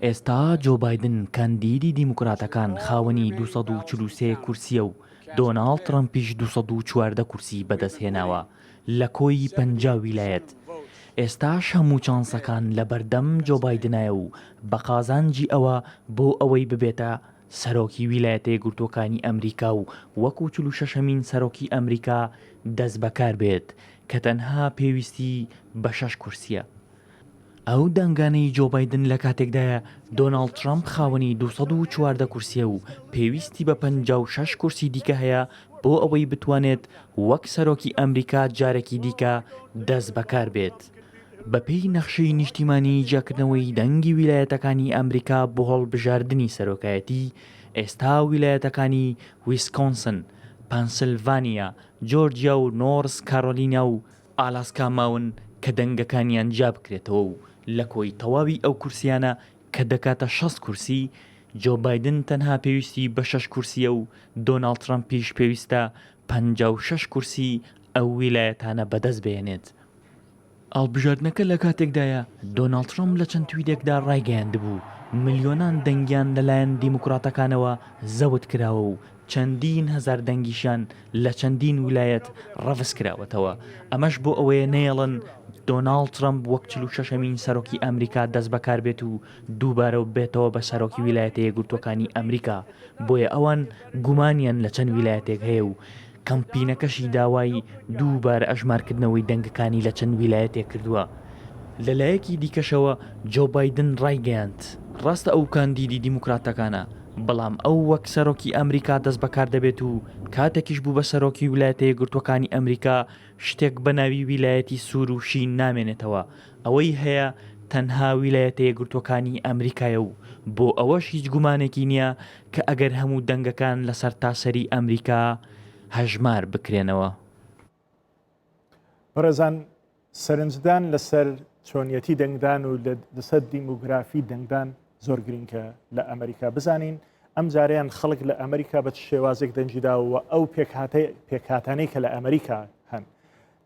B: ئێستا جۆ بایدن کاندیدی دیموکراتەکان خاوەنی 243 کورسیە و دۆناڵد ترامپیش 214 کورسی بەدەستهێناوە لە کۆی 50 ویلایەت. ئێستاش هەموو چانسەکان لە بەردەم جۆ بایدنایە و بە قازانجی ئەوە بۆ ئەوەی ببێتە سەرۆکی ویلایەتە یەکگرتووەکانی ئەمریکا و وەکو 46مین سەرۆکی ئەمریکا دەست بەکار بێت کە تەنها پێویستی بە 6 کورسیە. ئەو دەنگانەی جۆ بایدن لە کاتێکدایە دۆناڵد ترامپ خاوەنی 214 کورسیە و پێویستی بە 56 کورسی دیکە هەیە بۆ ئەوەی بتوانێت وەک سەرۆکی ئەمریکا جارێکی دیکە دەست بەکار بێت. بەپێی نەخشەی نیشتیمانی جیاکردنەوەی دەنگی ویلایەتەکانی ئەمریکا بۆ هەڵبژاردننی سەرۆکایەتی ئێستا ویلایەتەکانی ویسکۆنسن، پانسلڤانیا، جۆرجیا و نۆرس کارۆلینا و ئالاسکا ماون کە دەنگەکانیان جا بکرێتەوە و لە کۆی تەواوی ئەو کورسیانە کە دەکاتە 6 کورسی جۆ بایدن تەنها پێویستی بە 6 کورسیە و دۆناڵد ترامپیش پێویستە 56 کورسی ئەو ویلایەتانە بەدەست بێنێت. ئەڵبژاردنەکە لە کاتێکدایە دۆناڵد ترامپ لە چەند تویدێکدا ڕایگەیاندبوو ملیۆنان دەنگیان لەلایەن دیموکراتەکانەوە زەوت کراوە و چەندین هەزار دەنگیشان لە چەندین ویلایەت ڕەڤز کراوەتەوە. ئەمەش بۆ ئەوەیە نەیەڵن دۆناڵد ترامپ وەک 46مین سەرۆکی ئەمریکا دەست بەکار بێت و دووبارە بێتەوە بە سەرۆکی ویلایەتە یەکگرتووەکانی ئەمریکا بۆیە ئەوان گومانیان لە چەند ویلایەتێک هەیە و کەمپینەکەشی داوای دووبارە ئەژمارکردنەوەی دەنگەکانی لە چەند ویلایەتێک کردووە. لەلایەکی دیکەشەوە جۆ بایدن ڕایگەیاند ڕاستە ئەو کاندیدی دیموکراتەکانە بەڵام ئەو وەک سەرۆکی ئەمریکا دەست بەکار دەبێت و کاتێکیش بوو بە سەرۆکی ویلایەتە یەکگرتووەکانی ئەمریکا شتێک بە ناوی ویلایەتی سوور و شین نامێنێتەوە. ئەوەی هەیە تەنها ویلایەتە یەکگرتووەکانی ئەمریکایە و بۆ ئەوەش هیچ گومانێکی نییە کە ئەگەر هەموو دەنگەکان لەسەر تاسەری ئەمریکا هەژمار بکرێنەوە.
A: بەڕێزان، سەرنجدان لەسەر چۆنیەتی دەنگدان و لەسەر دیموگرافی دەنگدان زۆر گرنگکە لە ئەمریکا. بزانین ئەم جاریان خەڵک لە ئەمریکا بە شێوازێک دەنجیداوە ئەو پێکهاتانەی کە لە ئەمریکا هەن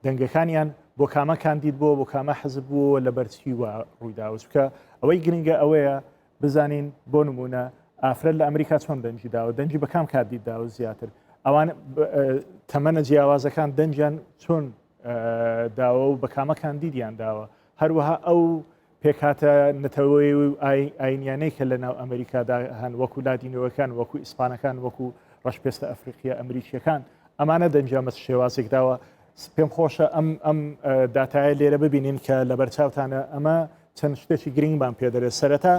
A: دەنگەکانیان بۆ کامە کاندید بووە بۆ کامە حەزب بووە لە بەرچی وە ڕوویداوە چکە ئەوەی گرنگە ئەوەیە بزانین بۆ نمونە ئافرەت لە ئەمریکا چۆن دەنجیداوە دەنجی بە کام کاندیدداوە زیاتر ئەوان تەمەنە جیاوازەکان دەنجیان چۆن داوە و بە کامە کاندیدیان داوە هەروەها ئەو پێکاتە نەتەوەی و ئاینیانەی کە لە ناو ئەمریکادا هەن وەکو لادینەوەکان وەکو ئیسپانەکان وەکو ڕەشپێستە ئەفریقیا ئەمریکیەکان ئەمانە دەنجامەت شێوازێکداوە. پێم خۆشە ئەم داتایە لێرە ببینین کە لە بەرچاوتانە ئەمە چەند شتێکی گرنگمان پێدەرێت. سەرەتا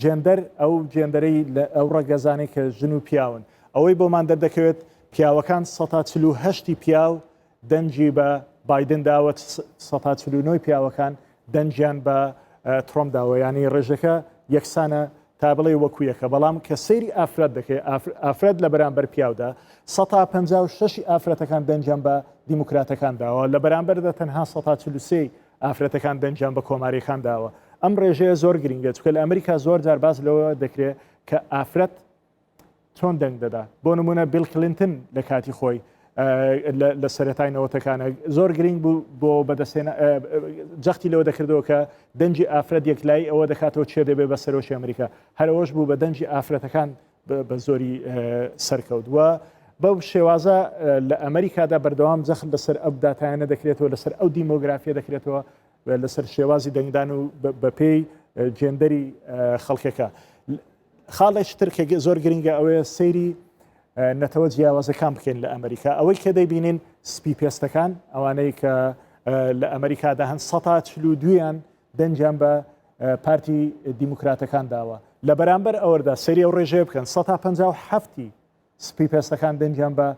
A: جێندەر ئەو جێندەرەی لە ئەو ڕەگەزانەی کە ژن و پیاون ئەوەی بۆمان دەردەکەوێت پیاوەکان 148 پیاو دەنجی بە بایدن داوت 149 پیاوەکان دەنجیان بە ترۆم داوە ینی ڕێژەکە یەکسانە تا بڵێ وەکویەکە بەڵام کە سەیری ئافرەت دەکەێت ئافرەت لە بەرامبەر پیاودا 156 ئافرەتەکان دەنجام بە دیموکراتەکان داوە لە بەرامبەردا تەنها 143 ئافرەتەکان دەنجام بە کۆماریەکان داوە. ئەم ڕێژەیە زۆر گرنگە چکە لە ئەمریکا زۆر جار باز لەوە دەکرێت کە ئافرەت چۆن دەنگ دەدا. بۆ نمونە بیل کلینتن لە کاتی خۆی لە سەرەتای نەوەتەکانە زۆر گرنگ بوو بۆ بەدەستێنە جەختی لەوە دەکردەوە کە دەنجی ئافرەت یەکلای ئەوە دەکاتەوە چێ دەبێت بە سەرۆکی ئەمریکا هەرەوەش بوو بە دەنجی ئافرەتەکان بە زۆری سەرکەوتووە. بەو شێوازە لە ئەمریکادا بەردەوام جەخت لەسەر ئەو داتایانە دەکرێتەوە لەسەر ئەو دیمۆگرافیە دەکرێتەوە لەسەر شێوازی دەنگدان و بە پێی جێندەری خەڵکەکە. خاڵێک تر کە زۆر گرنگە ئەوەیە سەیری نەتەوە جیاوازەکان بکەین لە ئەمریکا. ئەوەی کە دەیبینین سپی پێستەکان ئەوانەی کە لە ئەمریکادا هەن 142یان دەنجیان بە پارتی دیموکراتەکان داوە لە بەرامبەر ئەوەدا سەری ئەو ڕێژەیە بکەن 157 سپی پێستەکان دەنجیان بە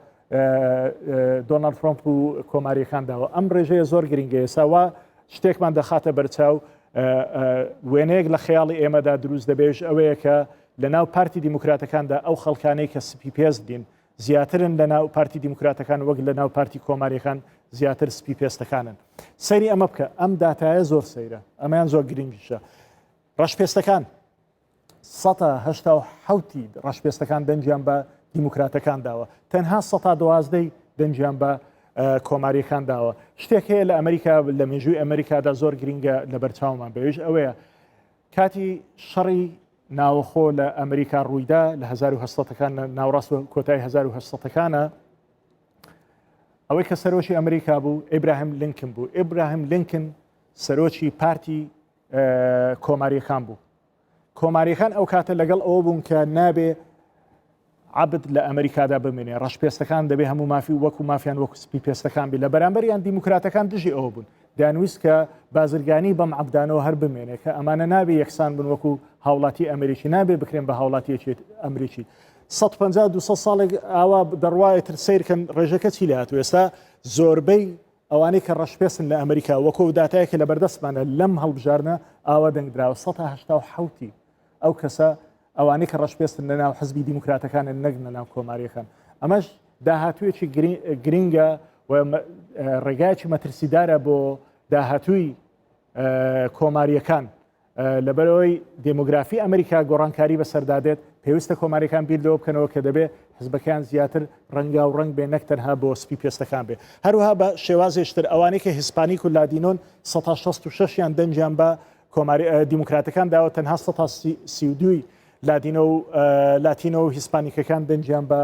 A: دۆناڵد ترۆمپ و کۆماریەکان داوە. ئەم ڕێژەیە زۆر گرنگە ئێساوا شتێکمان دەخاتە بەرچاو وێنەیەک لە خەیاڵی ئێمەدا دروست دەبێژ ئەوەیە کە لە ناو پارتی دیموکراتەکاندا ئەو خەڵکانەی کە سپی پێست دین زیاترن لە ناو پارتی دیموکراتەکان وەک لە ناو پارتی کۆماریەکان زیاتر سپی پێستەکانن. سەیری ئەمە بکە ئەم داتایە زۆر سەیرە ئەمەیان زۆر گرنگیشە. ڕەشپێستەکان 187 ڕەشپێستەکان دەنجیان بە دیموکراتەکان داوە تەنها 112 دەنجیان بە کۆماریەکان داوە. شتێک هەیە لە ئەمریکا لە مێژووی ئەمریکادا زۆر گرنگە لە بەرچاومان بەوێژ ئەوەیە کاتی شەڕی ناوەخۆ لە ئەمریکا ڕوویدا لە 1970ەکان ناوڕاست کۆتای 1970ەکانە ئەوەی کە سەرۆکی ئەمریکا بوو ئیبراهیم لینکن بوو. ئیبراهیم لینکن سەرۆکی پارتی کۆماریەکان بوو. کۆماریەکان ئەو کاتە لەگەڵ ئەوە بوون کە نابێ عبد لە ئەمریکادا بمێنێ ڕەشپێستەکان دەبێ هەموو مافی وەکو مافیان وەکو سپی پێستەکان بی لە بەرامبەریان دیموکراتەکان دژی ئەوە بوون دانویست کە بازرگانی بەم عبدانەوە هەر بمێنێ کە ئەمانە نابێ یەکسان بن وەکو هاوڵاتی ئەمریکی نابێ بکرێن بە هاوڵاتیەکی ئەمریکی 150 ساڵێک ئاوا دەڕوایەتر سیرکەن ڕێژەکە چی لە هاتوو ئێستا زۆربەی ئەوانەی کە ڕەشپێستن لە ئەمریکا وەکو داتایەکە لە بەردەستمانە لەم هەڵبژارنە ئاوا دەنگدراوە 187 ئەو کەسە ئەوانەی کە ڕەشپێستن لە ناو حزبی دیموکراتەکانە نەگنە ناو کۆماریەکان. ئەمەش داهاتوویەکی گرینگە و ڕێگایکی مەترسیدارە بۆ داهاتووی کۆماریەکان لەبەرەوەی دموگرافی ئەمریکا گۆڕانکاری بەسەردادێت پێویستە کۆماریەکان بیردەوە بکەنەوە کە دەبێت حزبەکان زیاتر ڕەنگا و ڕنگ بێ نەک تەنها بۆ سپی پێستەکان بێ. هەروها بە شێوازێشتر ئەوانەی کە هیسپانیک و لادینۆن 166یان دەنجیان بە دیموکراتەکان داوە تەنها 132 لاتینە و هیسپانیکەکان دەنجیان بە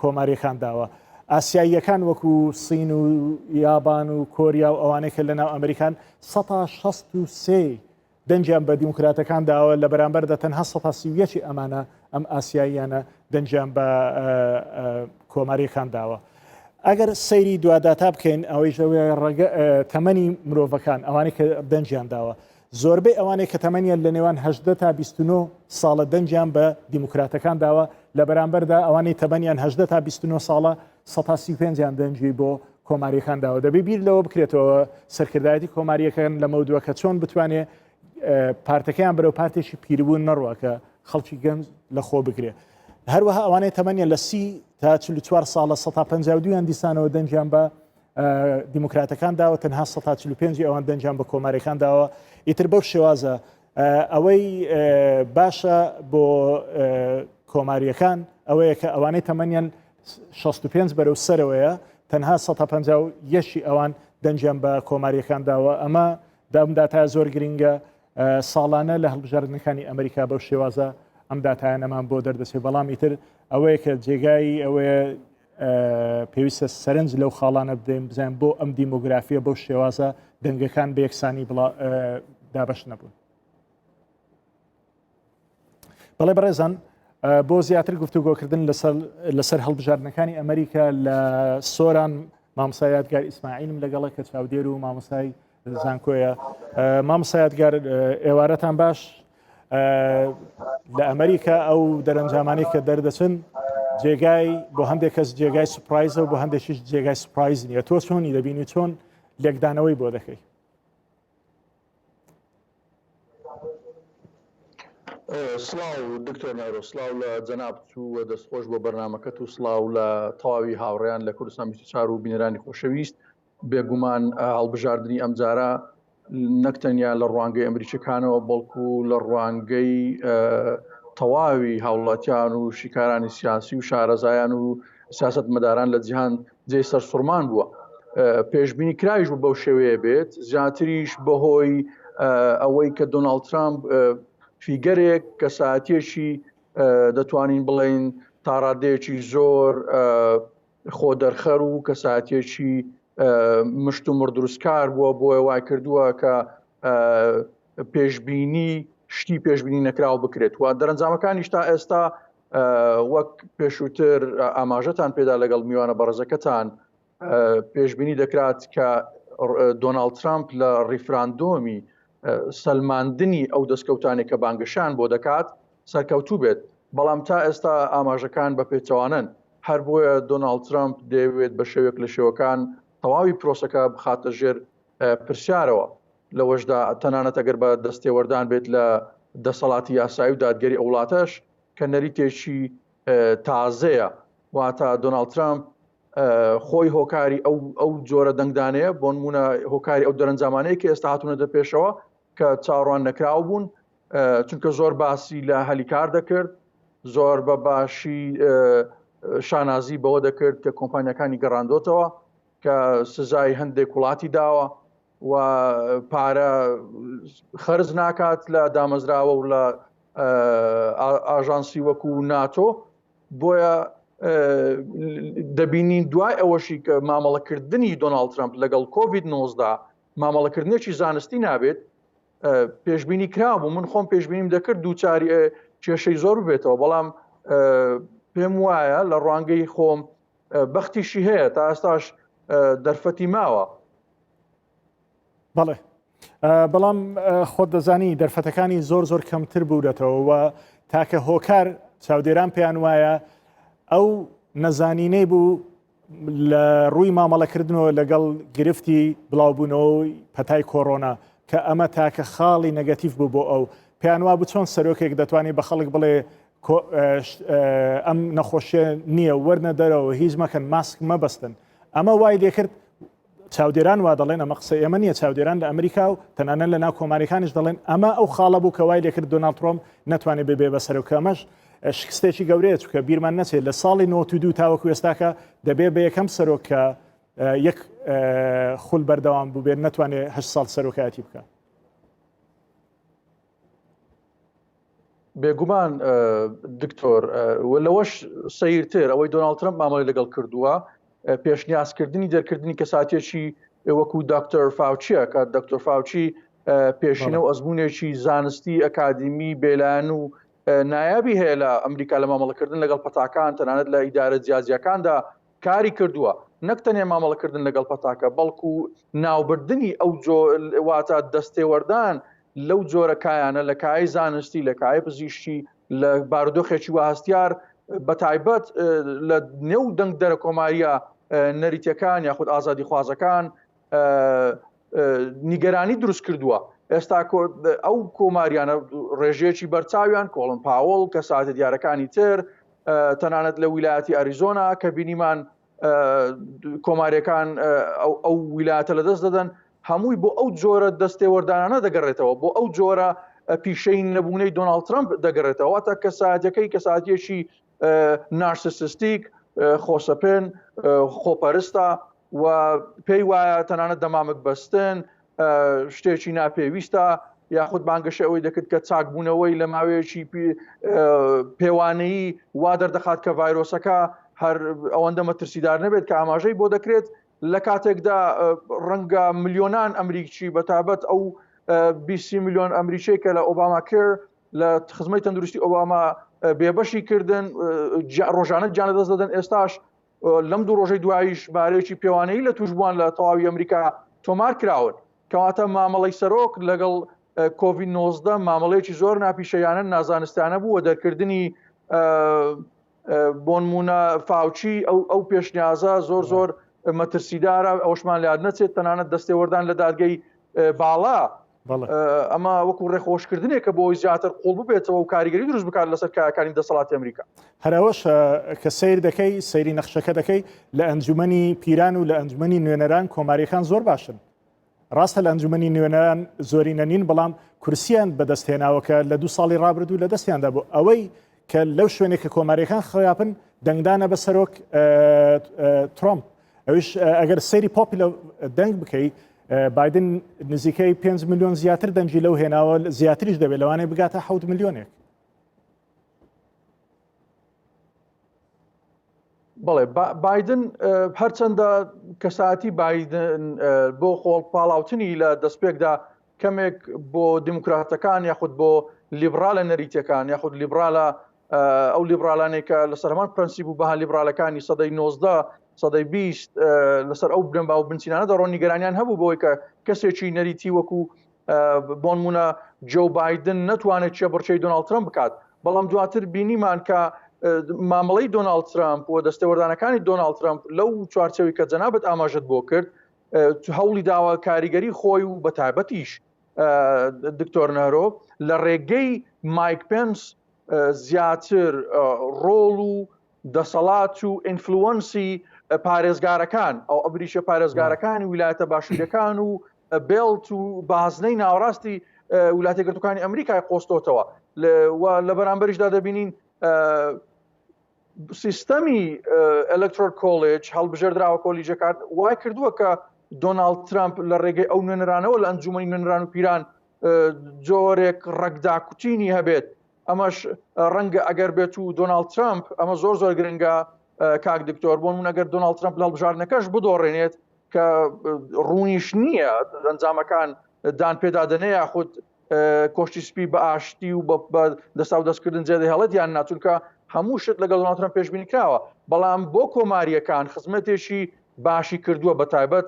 A: کۆماریەکان داوە. ئاسیاییەکان وەکو سین و یابان و کۆریا و ئەوانەی کە لە ناو ئەمریکان 163 دەنجیان بە دیموکراتەکان داوە لە بەرامبەردا تەنها 131 ئەمانە ئەم ئاسیاییانە دەنجیان بە کۆماریەکان داوە. ئەگەر سەیری دواداتا بکەین ئەوەی ژەوەیە تەمەنی مرۆڤەکان ئەوانەی کە دەنجیان داوە زۆربەی ئەوانەی کە تەمەنیان لە نێوان 18 تا 29 ساڵە دەنجیان بە دیموکراتەکان داوە لە بەرامبەردا ئەوانەی تەمەنیان 18 تا 29 ساڵە 135یان دەنجی بۆ کۆماریەکان داوە. دەبێ بیر لەوە بکرێتەوە سەرکردایەتی کۆماریەکان لە مەودووە کە چۆن بتوانێت پارتەکەیان بەرەو پارتێکی پیربوون نەڕوە کە خەڵکی گەنج لە خۆ بگرێ. هەروەها ئەوانەی تەمەنیان لە 30 تا 44 ساڵە 152یان دیسانەوە دەنجیان بە دیموکراتەکان داوە، تەنها 145 ئەوان دەنجیان بە کۆماریەکان داوە. ئیتر بەو شێوازە ئەوەی باشە بۆ کۆماریەکان ئەوەیە کە ئەوانەی تەمەنیان 65 بەرەو سەرەوەیە تەنها 151 ئەوان دەنجیان بە کۆماریەکان داوە. ئەمە دامداتای زۆر گرنگە ساڵانە لە هەڵبژاردنەکانی ئەمریکا بەو شێوازە ئەم داتایانەمان بۆ دەردەچێت. بەڵام ئیتر ئەوەیە کە جێگایی ئەوەیە پێویستە سەرنج لەو خاڵانە بدەین بزانین بۆ ئەم دیمۆگرافیە بەو شێوازە دەنگەکان بە یەکسانی دابەش نەبوون. بەڵێ بەڕێزان بۆ زیاتر گفتوگۆکردن لەسەر هەڵبژاردنەکانی ئەمریکا لە سۆران مامۆستا یادگار ئیسماعیلم لەگەڵە کە چاودێر و مامۆستای زانکۆیە. مامۆستا یادگار ئێوارەتان باش. لە ئەمریکا ئەو دەرەنجامانی کە دەردەچن جێگای بۆ هەندێک کەس جێگای سوپرایزە و بۆ هەندێکیش جێگای سوپرایز نیە. تۆ چۆنی دەبینی چۆن لێکدانەوەی بۆ دەکەی؟
G: سڵاو دکتۆر نایرۆ، سڵاو لە جەناب و دەستخۆش بۆ بەرنامەکەت و سڵاو لە تەواوی هاوڕێیان لە کوردستان 24 و بینەرانی خۆشەویست. بێگومان هەڵبژاردننی ئەمجارە نەکتەنیا لە ڕوانگەی ئەمریکەکانەوە بەڵکو لە ڕوانگەی تەواوی هاوڵاتیان و شیکارانی سیاسی و شارەزایان و سیاست مەداران لە جیهان جێی سەر سوورمان بووە. پێشبینی کرایش بوو بەو شێوەیە بێت، زیاتریش بەهۆی ئەوەی کە دۆناڵد ترامپ فیگەرێک کە ساعتێکی دەتوانین بڵێن تا ڕادەیەکی زۆر خۆ دەرخەر و کە ساعتێکی مشت و مردروستکار بووە بۆیە وای کردووە کە پێشبینی شتی پێشبینی نەکراوە بکرێت. و دەرەنجامەکانیش تا ئێستا وەک پێشووتر ئاماژەتان پێدا لەگەڵ میوانە بەڕێزەکەتان پێشبینی دەکرات کە دۆناڵد ترامپ لە ڕیفراندۆمی سەلماندنی ئەو دەستکەوتانی کە بانگشان بۆ دەکات سەرکەوتوو بێت. بەڵام تا ئێستا ئاماژەکان بە پێچەوانن، هەر بۆیە دۆناڵد ترامپ دەیەوێت بە شێوێک لە شێوەکان تەواوی پرۆسەکە بخاتە ژێر پرسیارەوە. لەوەشدا تەنانەت ئەگەر بە دەستێوەردان بێت لە دەسەڵاتی یاسایی و دادگەری ئەو وڵاتەش کە نەریتێکی تازەیە. واتە دۆناڵد ترامپ خۆی هۆکاری ئەو جۆرە دەنگدانەیە، بۆ نمونە هۆکاری ئەو دەرەنجامانەیە کە ئێستا هاتوونەتە پێشەوە کە چاڕوان نەکراو بوون، چونکە زۆر باسی لە هەلیکار دەکرد، زۆر بە باشی شانازی بەوە دەکرد کە کۆمپانیەکانی گەڕاندۆتەوە کە سزای هەندێک وڵاتی داوە و پارە خەرج ناکات لە دامەزراوە و لە ئاژانسی وەکو ناتۆ. بۆیە دەبینین دوای ئەوەشی کە مامەڵەکردنی دۆناڵد ترامپ لەگەڵ کۆڤید-19 مامەڵەکردنێکی زانستی نابێت. پێشبینی کرابوو، من خۆم پێشبینیم دەکرد دووچاری کێشەی زۆر بێتەوە، بەڵام پێم وایە لە ڕوانگەی خۆم بەختیشی هەیە تا ئێستاش دەرفەتی ماوە.
A: بەڵێ بەڵام خۆت دەزانی دەرفەتەکانی زۆر زۆر کەمتر بوورێتەوە و تاکە هۆکار چاودێران پێیان وایە ئەو نەزانینەی بوو لە ڕووی مامەڵەکردنەوە لەگەڵ گرفتی بڵاوبوونەوەی پەتای کۆڕۆنا کە ئەمە تاکە خاڵی نەگەتیڤ بوو بۆ ئەو پێیان وا بوو چۆن سەرۆکێک دەتوانێت بە خەڵک بڵێ ئەم نەخۆشیە نییە وەرنە دەرەوە هیچ مەکەن ماسک مەبەستن. ئەمە وای لێکرد چاودێران وا دەڵێن ئەمە قسە ئێمە نییە، چاودێران لە ئەمریکا و تەنانەت لە ناو کۆماریەکانیش دەڵێن ئەمە ئەو خاڵە بوو کە وای لێکرد دۆناڵد ترامپ نەتوانێت ببێ بەسەرەوە. ئەمەش شکستێکی گەورەیە چونکە بیرمان نەچێت لە ساڵی 92 تاوەکو ئێستاکە دەبێت بە یەکەم سەرۆکە یەک خول بەردەوام بوو بێت نەتوانێت 8 ساڵ سەرۆکایەتی بکات.
G: بێگومان دکتۆر لەوەش سەیرتر ئەوەی دۆناڵد ترامپ مامەڵی لەگەڵ کردووە پێشنیازکردنی دەرکردنی کەساتێکی وەکو دکتۆر فاوچیە کە دکتۆر فاوچی پێشینە و ئەزمونێکی زانستی ئەکادمی بێلایەن و نایابی هەیە لە ئەمریکا لە مامەڵەکردن لەگەڵ پەتاکان، تەنانەت لە ئیدارە جیاجیەکاندا کاری کردووە، نەک تەنیا مامەڵەکردن لەگەڵ پەتاکە بەڵکو ناوبردننی ئەو واتە دەستێوەردان لەو جۆرە کایانە لە کای زانستی لە کای پزیشتی لە بارودۆخێکی وهستیار بە تایبەت لە نێو دەنگ دەرە کۆماریە نەریتەکان یاخود ئازادی خوازەکان نیگەرانی دروست کردووە. ئێستا ئەو کۆماریانە ڕێژەیەکی بەرچاویان کۆڵن پاوەڵ کەساتە دیارەکانی تر تەنانەت لە ویلایەتی ئەریزۆنا کە بینیمان کۆماریەکان ئەو ویلایەتە لەدەست دەدەن هەمووی بۆ ئەو جۆرە دەستێوەردانانە دەگەڕێتەوە بۆ ئەو جۆرە پیشەی نەبوونەی دۆناڵد ترامپ دەگەڕێتەوە واتە کەساتەکەی کەساتیەکی نارسیسیستیک خۆسەپێن خۆپەرستە و پێی وایە تەنانەت دەمامک بەستن شتێکی ناپێویستە یاخود بانگەشە ئەوەی دەکرد کە چاکبوونەوەی لە ماوەیەکی پێوانەیی وا دەردەخات کە ڤایرۆسەکە هەر ئەوەندە مەترسیدار نەبێت کە ئاماژەی بۆ دەکرێت لە کاتێکدا ڕەنگە ملیۆنان ئەمریکی بەتابەت ئەو 20 میلیۆن ئەمریکی کە لە ئۆباما کێر لە خزمەی تەندروستی ئۆباما بێبەشی کردن ڕۆژانە گیان لەدەست دەدەن ئێستاش لەم دوو ڕۆژەی دواییش بارێکی پێوانەی لە توشبووان لە تەواوی ئەمریکا تۆمار کراون کەواتە مامەڵەی سەرۆک لەگەڵ کۆڤید-19 مامەڵەیەکی زۆر ناپیشەیانە نازانستانە بوو و دەرکردنی بۆ نمونە فاوچی ئەو پێشنیازە زۆر مەترسیدارە ئەوشمان لات نەچێت تەنانەت دەستێوەردان لە دادگەی باڵا ئەمە وەکو ڕێخۆشکردنێکە بۆ زیاتر قوڵ ببێتەوە و کاریگەری دروست بکات لەسەر کارەکانی دەسەڵاتی ئەمریکا.
A: هەراوەش کە سیر دەکەی سەیری نەخشەکە دەکەی لە ئەنجومەنی پیران و لە ئەنجومەنی نوێنەران کۆماریەکان زۆر باشن. ڕاستە لە ئەنجومەنی نوێنەران زۆرینە نین بەڵام کورسیان بەدەستهێناوەکە لە 2 ساڵی ڕابردوو لە دەستیاندا بوو ئەوەی کە لەو شوێنێک کە کۆماریەکان خراپن دەنگدانە بە سەرۆک ترامپ ئەوش ئەگەر سەیری پۆپی لە دەنگ بکەیت بایدن نزیکەی 5 میلیۆن زیاتر دەنجی لەو هێناوە زیاتریش دەبێت لەوانەیە بگاتە 7 میلیۆنێک.
G: بەڵێ بایدن هەرچەندە کەساتی بایدن بۆ خۆڵ پاڵاوتنی لە دەستپێکدا کەمێک بۆ دیموکراتەکان یاخود بۆ لیبرالە نەریتەکان یاخود لیبرالە ئەو لیبرالانێک کە لەسەر هەمان پرەنسیب و بەها لیبرالەکانی سەدەی 19 سەدەی 20 لەسەر ئەو بنەما و بنچینانە دەڕۆن نیگەرانیان هەبوو بۆی کە کەسێکی نەریتی وەکو بۆ نمونە جۆ بایدن نەتوانێت چێ بڕچەی دۆناڵد ترامپ بکات بەڵام دواتر بینیمان کە مامەڵەی دۆناڵد ترامپ و دەستێوەردانەکانی دۆناڵد ترامپ لەو چوارچەوی کە جەنابەت ئاماژەت بۆ کرد هەوڵی داوە کاریگەری خۆی و بەتایبەتیش دکتۆر نەرۆ لە ڕێگەی مایک پێنس زیاتر ڕۆڵ و دەسەڵات و ئینفلوەنسی پارێزگارەکان ئەو ئەبریشە پارێزگارەکانی ویلایەتە باشوورەکان و بێڵت و بازنەی ناوەڕاستی ویلایەتە یەکگرتووەکانی ئەمریکای قۆستۆتەوە لە بەرامبەریشدا دەبینین سیستەمی ئەلکترۆل کۆلێج هەڵبژێردراوە کۆلیجەکان وای کردووە کە دۆناڵد ترامپ لە ڕێگەی ئەو نوێنەرانەوە لە ئەنجومەنی نوێنەران و پیران جۆرێک ڕەگداکوتینی هەبێت ئەمەش ڕەنگە ئەگەر بێت و دۆناڵد ترامپ ئەمە زۆر گرنگە کاک دکتۆر بۆ من ئەگەر دۆناڵد ترامپ لە هەڵبژاردنەکەش بدۆڕێنێت کە ڕوونیش نییە ئەنجامەکان دان پێدادنەیە یاخود کۆشتی سپی بە ئاشتی و بە دەستا و دەستکردن جێدەی هەڵەت یان ناچونکە هەموو شت لەگەڵ دۆناڵد ترامپ پێشبینی کراوە بەڵام بۆ کۆماریەکان خزمەتێکی باشی کردووە بە تایبەت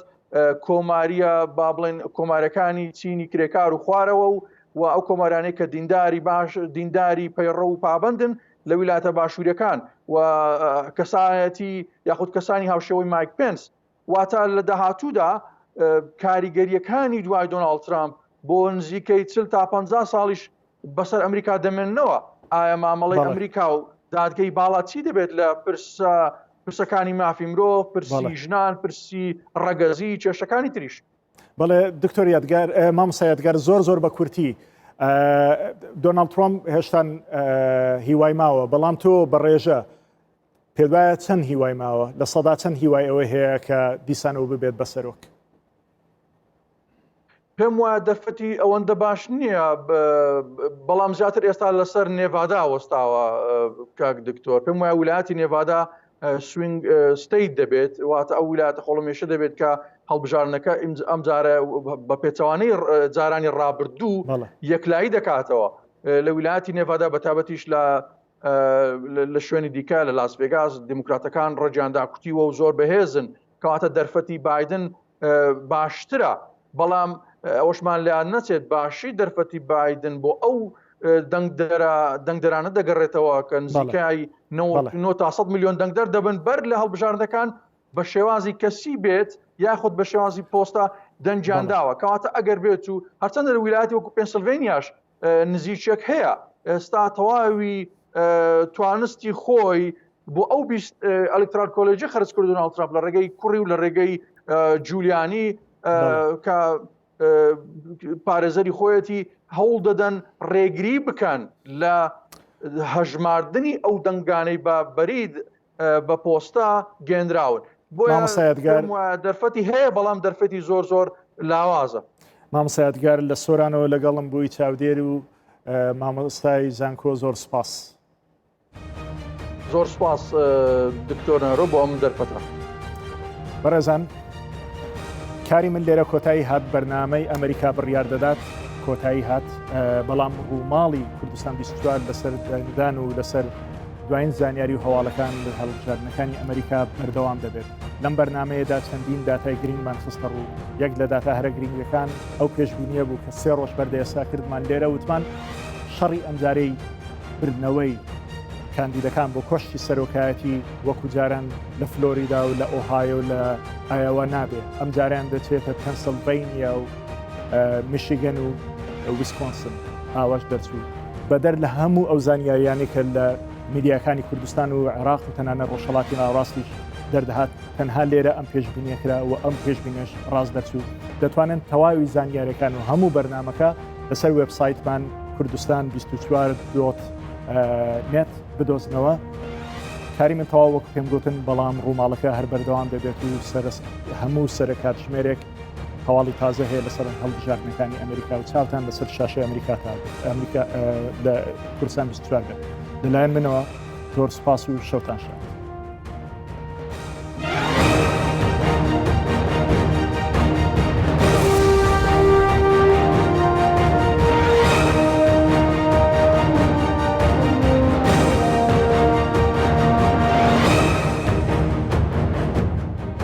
G: کۆماریە با بڵێن کۆماریەکانی چینی کرێکار و خوارەوە و ئەو کۆمارانەی کە دینداری باش دینداری پەیڕە و پابندن لە ویلایەتە باشووریەکان و کەسایەتی یاخود کەسانی هاوشێوەی مایک پێنس واتە لە داهاتوودا کاریگەریەکانی دوای دۆناڵد ترامپ بۆ نزیکەی 40 تا 50 ساڵیش بەسەر ئەمریکا دەمێننەوە ئایا مامەڵەی ئەمریکا و دادگەی باڵا چی دەبێت لە پرسەکانی مافی مرۆڤ پرسی ژنان پرسی ڕەگەزی کێشەکانی تریش.
A: بەڵێ دکتۆر یادگار مامۆستا یادگار زۆر بە کورتی دۆناڵد ترامپ هێشتان هیوای ماوە بەڵام تۆ بەڕێژە پێت وایە چەند هیوای ماوە لە سەدا چەند هیوای ئەوەی هەیە کە دیسانەوە ببێت بەسەرۆک؟
G: پێم وایە دەرفەتی ئەوەندە باش نییە بەڵام زیاتر ئێستا لەسەر نێڤادا وەستاوە کاک دکتۆر پێم وایە ویلایەتی نێڤادا سوینگ ستیت دەبێت واتە ئەو ویلایەتە خۆڵەمێشە دەبێت کە هەڵبژارنەکە ئەم جارە بە پێچەوانەی جارانی ڕابردوو یەکلایی دەکاتەوە لە ویلایەتی نێڤادا بەتابەتیش لە شوێنی دیکە لە لاس ڤێگاس دیموکراتەکان ڕەجیاندا کوتیوە و زۆر بەهێزن کەواتە دەرفەتی بایدن باشترە بەڵام ئەوەشمان لیان نەچێت باشی دەرفەتی بایدن بۆ ئەو دەنگدەرانە دەگەڕێتەوە کە نزیکای 9 تا 100 میلیۆن دەنگدەر دەبن بەر لە هەڵبژاردنەکان بە شێوازی کەسی بێت یاخود بە شێوازی پۆستە دەنجانداوە کەواتە ئەگەر بێت و هەرچەندە لە ویلایەتی وەکو پێنسیلڤێنیاش نزیکێک هەیە ئێستا تەواوی توانستی خۆی بۆ ئەو ئەلکترال کۆلێجی خەرج کرد دۆناڵد ترامپ لە ڕێگەی کوڕی و لە ڕێگەی جولیانی کە پارێزەری خۆیەتی هەوڵ دەدەن ڕێگری بکەن لە هەژماردنی ئەو دەنگانەی بە بەرید بە پۆستا گێنراون بۆیە دەرفەتی هەیە بەڵام دەرفەتی زۆر لاوازە.
A: مامۆستایەتگار لە سۆرانەوە لەگەڵم بووی چاودێر و مامۆستای زانکۆ زۆر سپاس.
G: زۆر سپاس دکتۆر نەهرۆ بۆ ئەم دەرفەتە.
A: بەڕێزان کاری من لێرە کۆتایی هات بەرنامەی ئەمریکا بڕیار دەدات کۆتایی هات بەڵام ڕووماڵی کوردستان 24 لەسەر دەنگدان و لەسەر دوایین زانیاری و هەواڵەکان لە هەڵبژاردنەکانی ئەمریکا بەردەوام دەبێت. لەم بەرنمەیەدا چەندین داتای گرینگمان خستە ڕوو یەک لە داتا هەرە گرنگەکان ئەو پێشبینیە بوو کە 3 ڕۆژ بەردەیەسا کردمان لێرە وتمان شەڕی ئەمجارەی بردنەوەی کاندیدەکان بۆ کۆشتی سەرۆکایەتی وەکو جاران لە فلۆریدا و لە ئۆهایۆ لە ئایەوە نابێ ئەم جاریان دەچێتە پەنسیلڤینیا و میشیگەن و ویسکۆنسن ئاواش دەرچوو بەدەر لە هەموو ئەو زانیاریانی کە لە میدیاکانی کوردستان و عێراق و تەنانە ڕۆژهەڵاتی ناوەڕاستیش دەردەهات تەنها لێرە ئەم پێشبینیە کرا و ئەم پێشبینیش ڕاست دەرچوو دەتوانن تەواوی زانیاریەکان و هەموو بەرنمەکە لەسەر وێبسایتمان کوردستان 24.net بدۆزنەوە کاری من تەواو وەکو پێم گوتن بەڵام ڕووماڵەکە هەر بەردەوام دەبێت و هەموو سەرکاتژمێرێک هەواڵی تازە هەیە لەسەر هەڵبژاردنەکانی ئەمریکا و چاوتان لەسەر شاشەی ئەمریکا ئەمریکا لە کوردستان 24 لەلایەن منەوە زۆر سپاس و شەوتان شاد.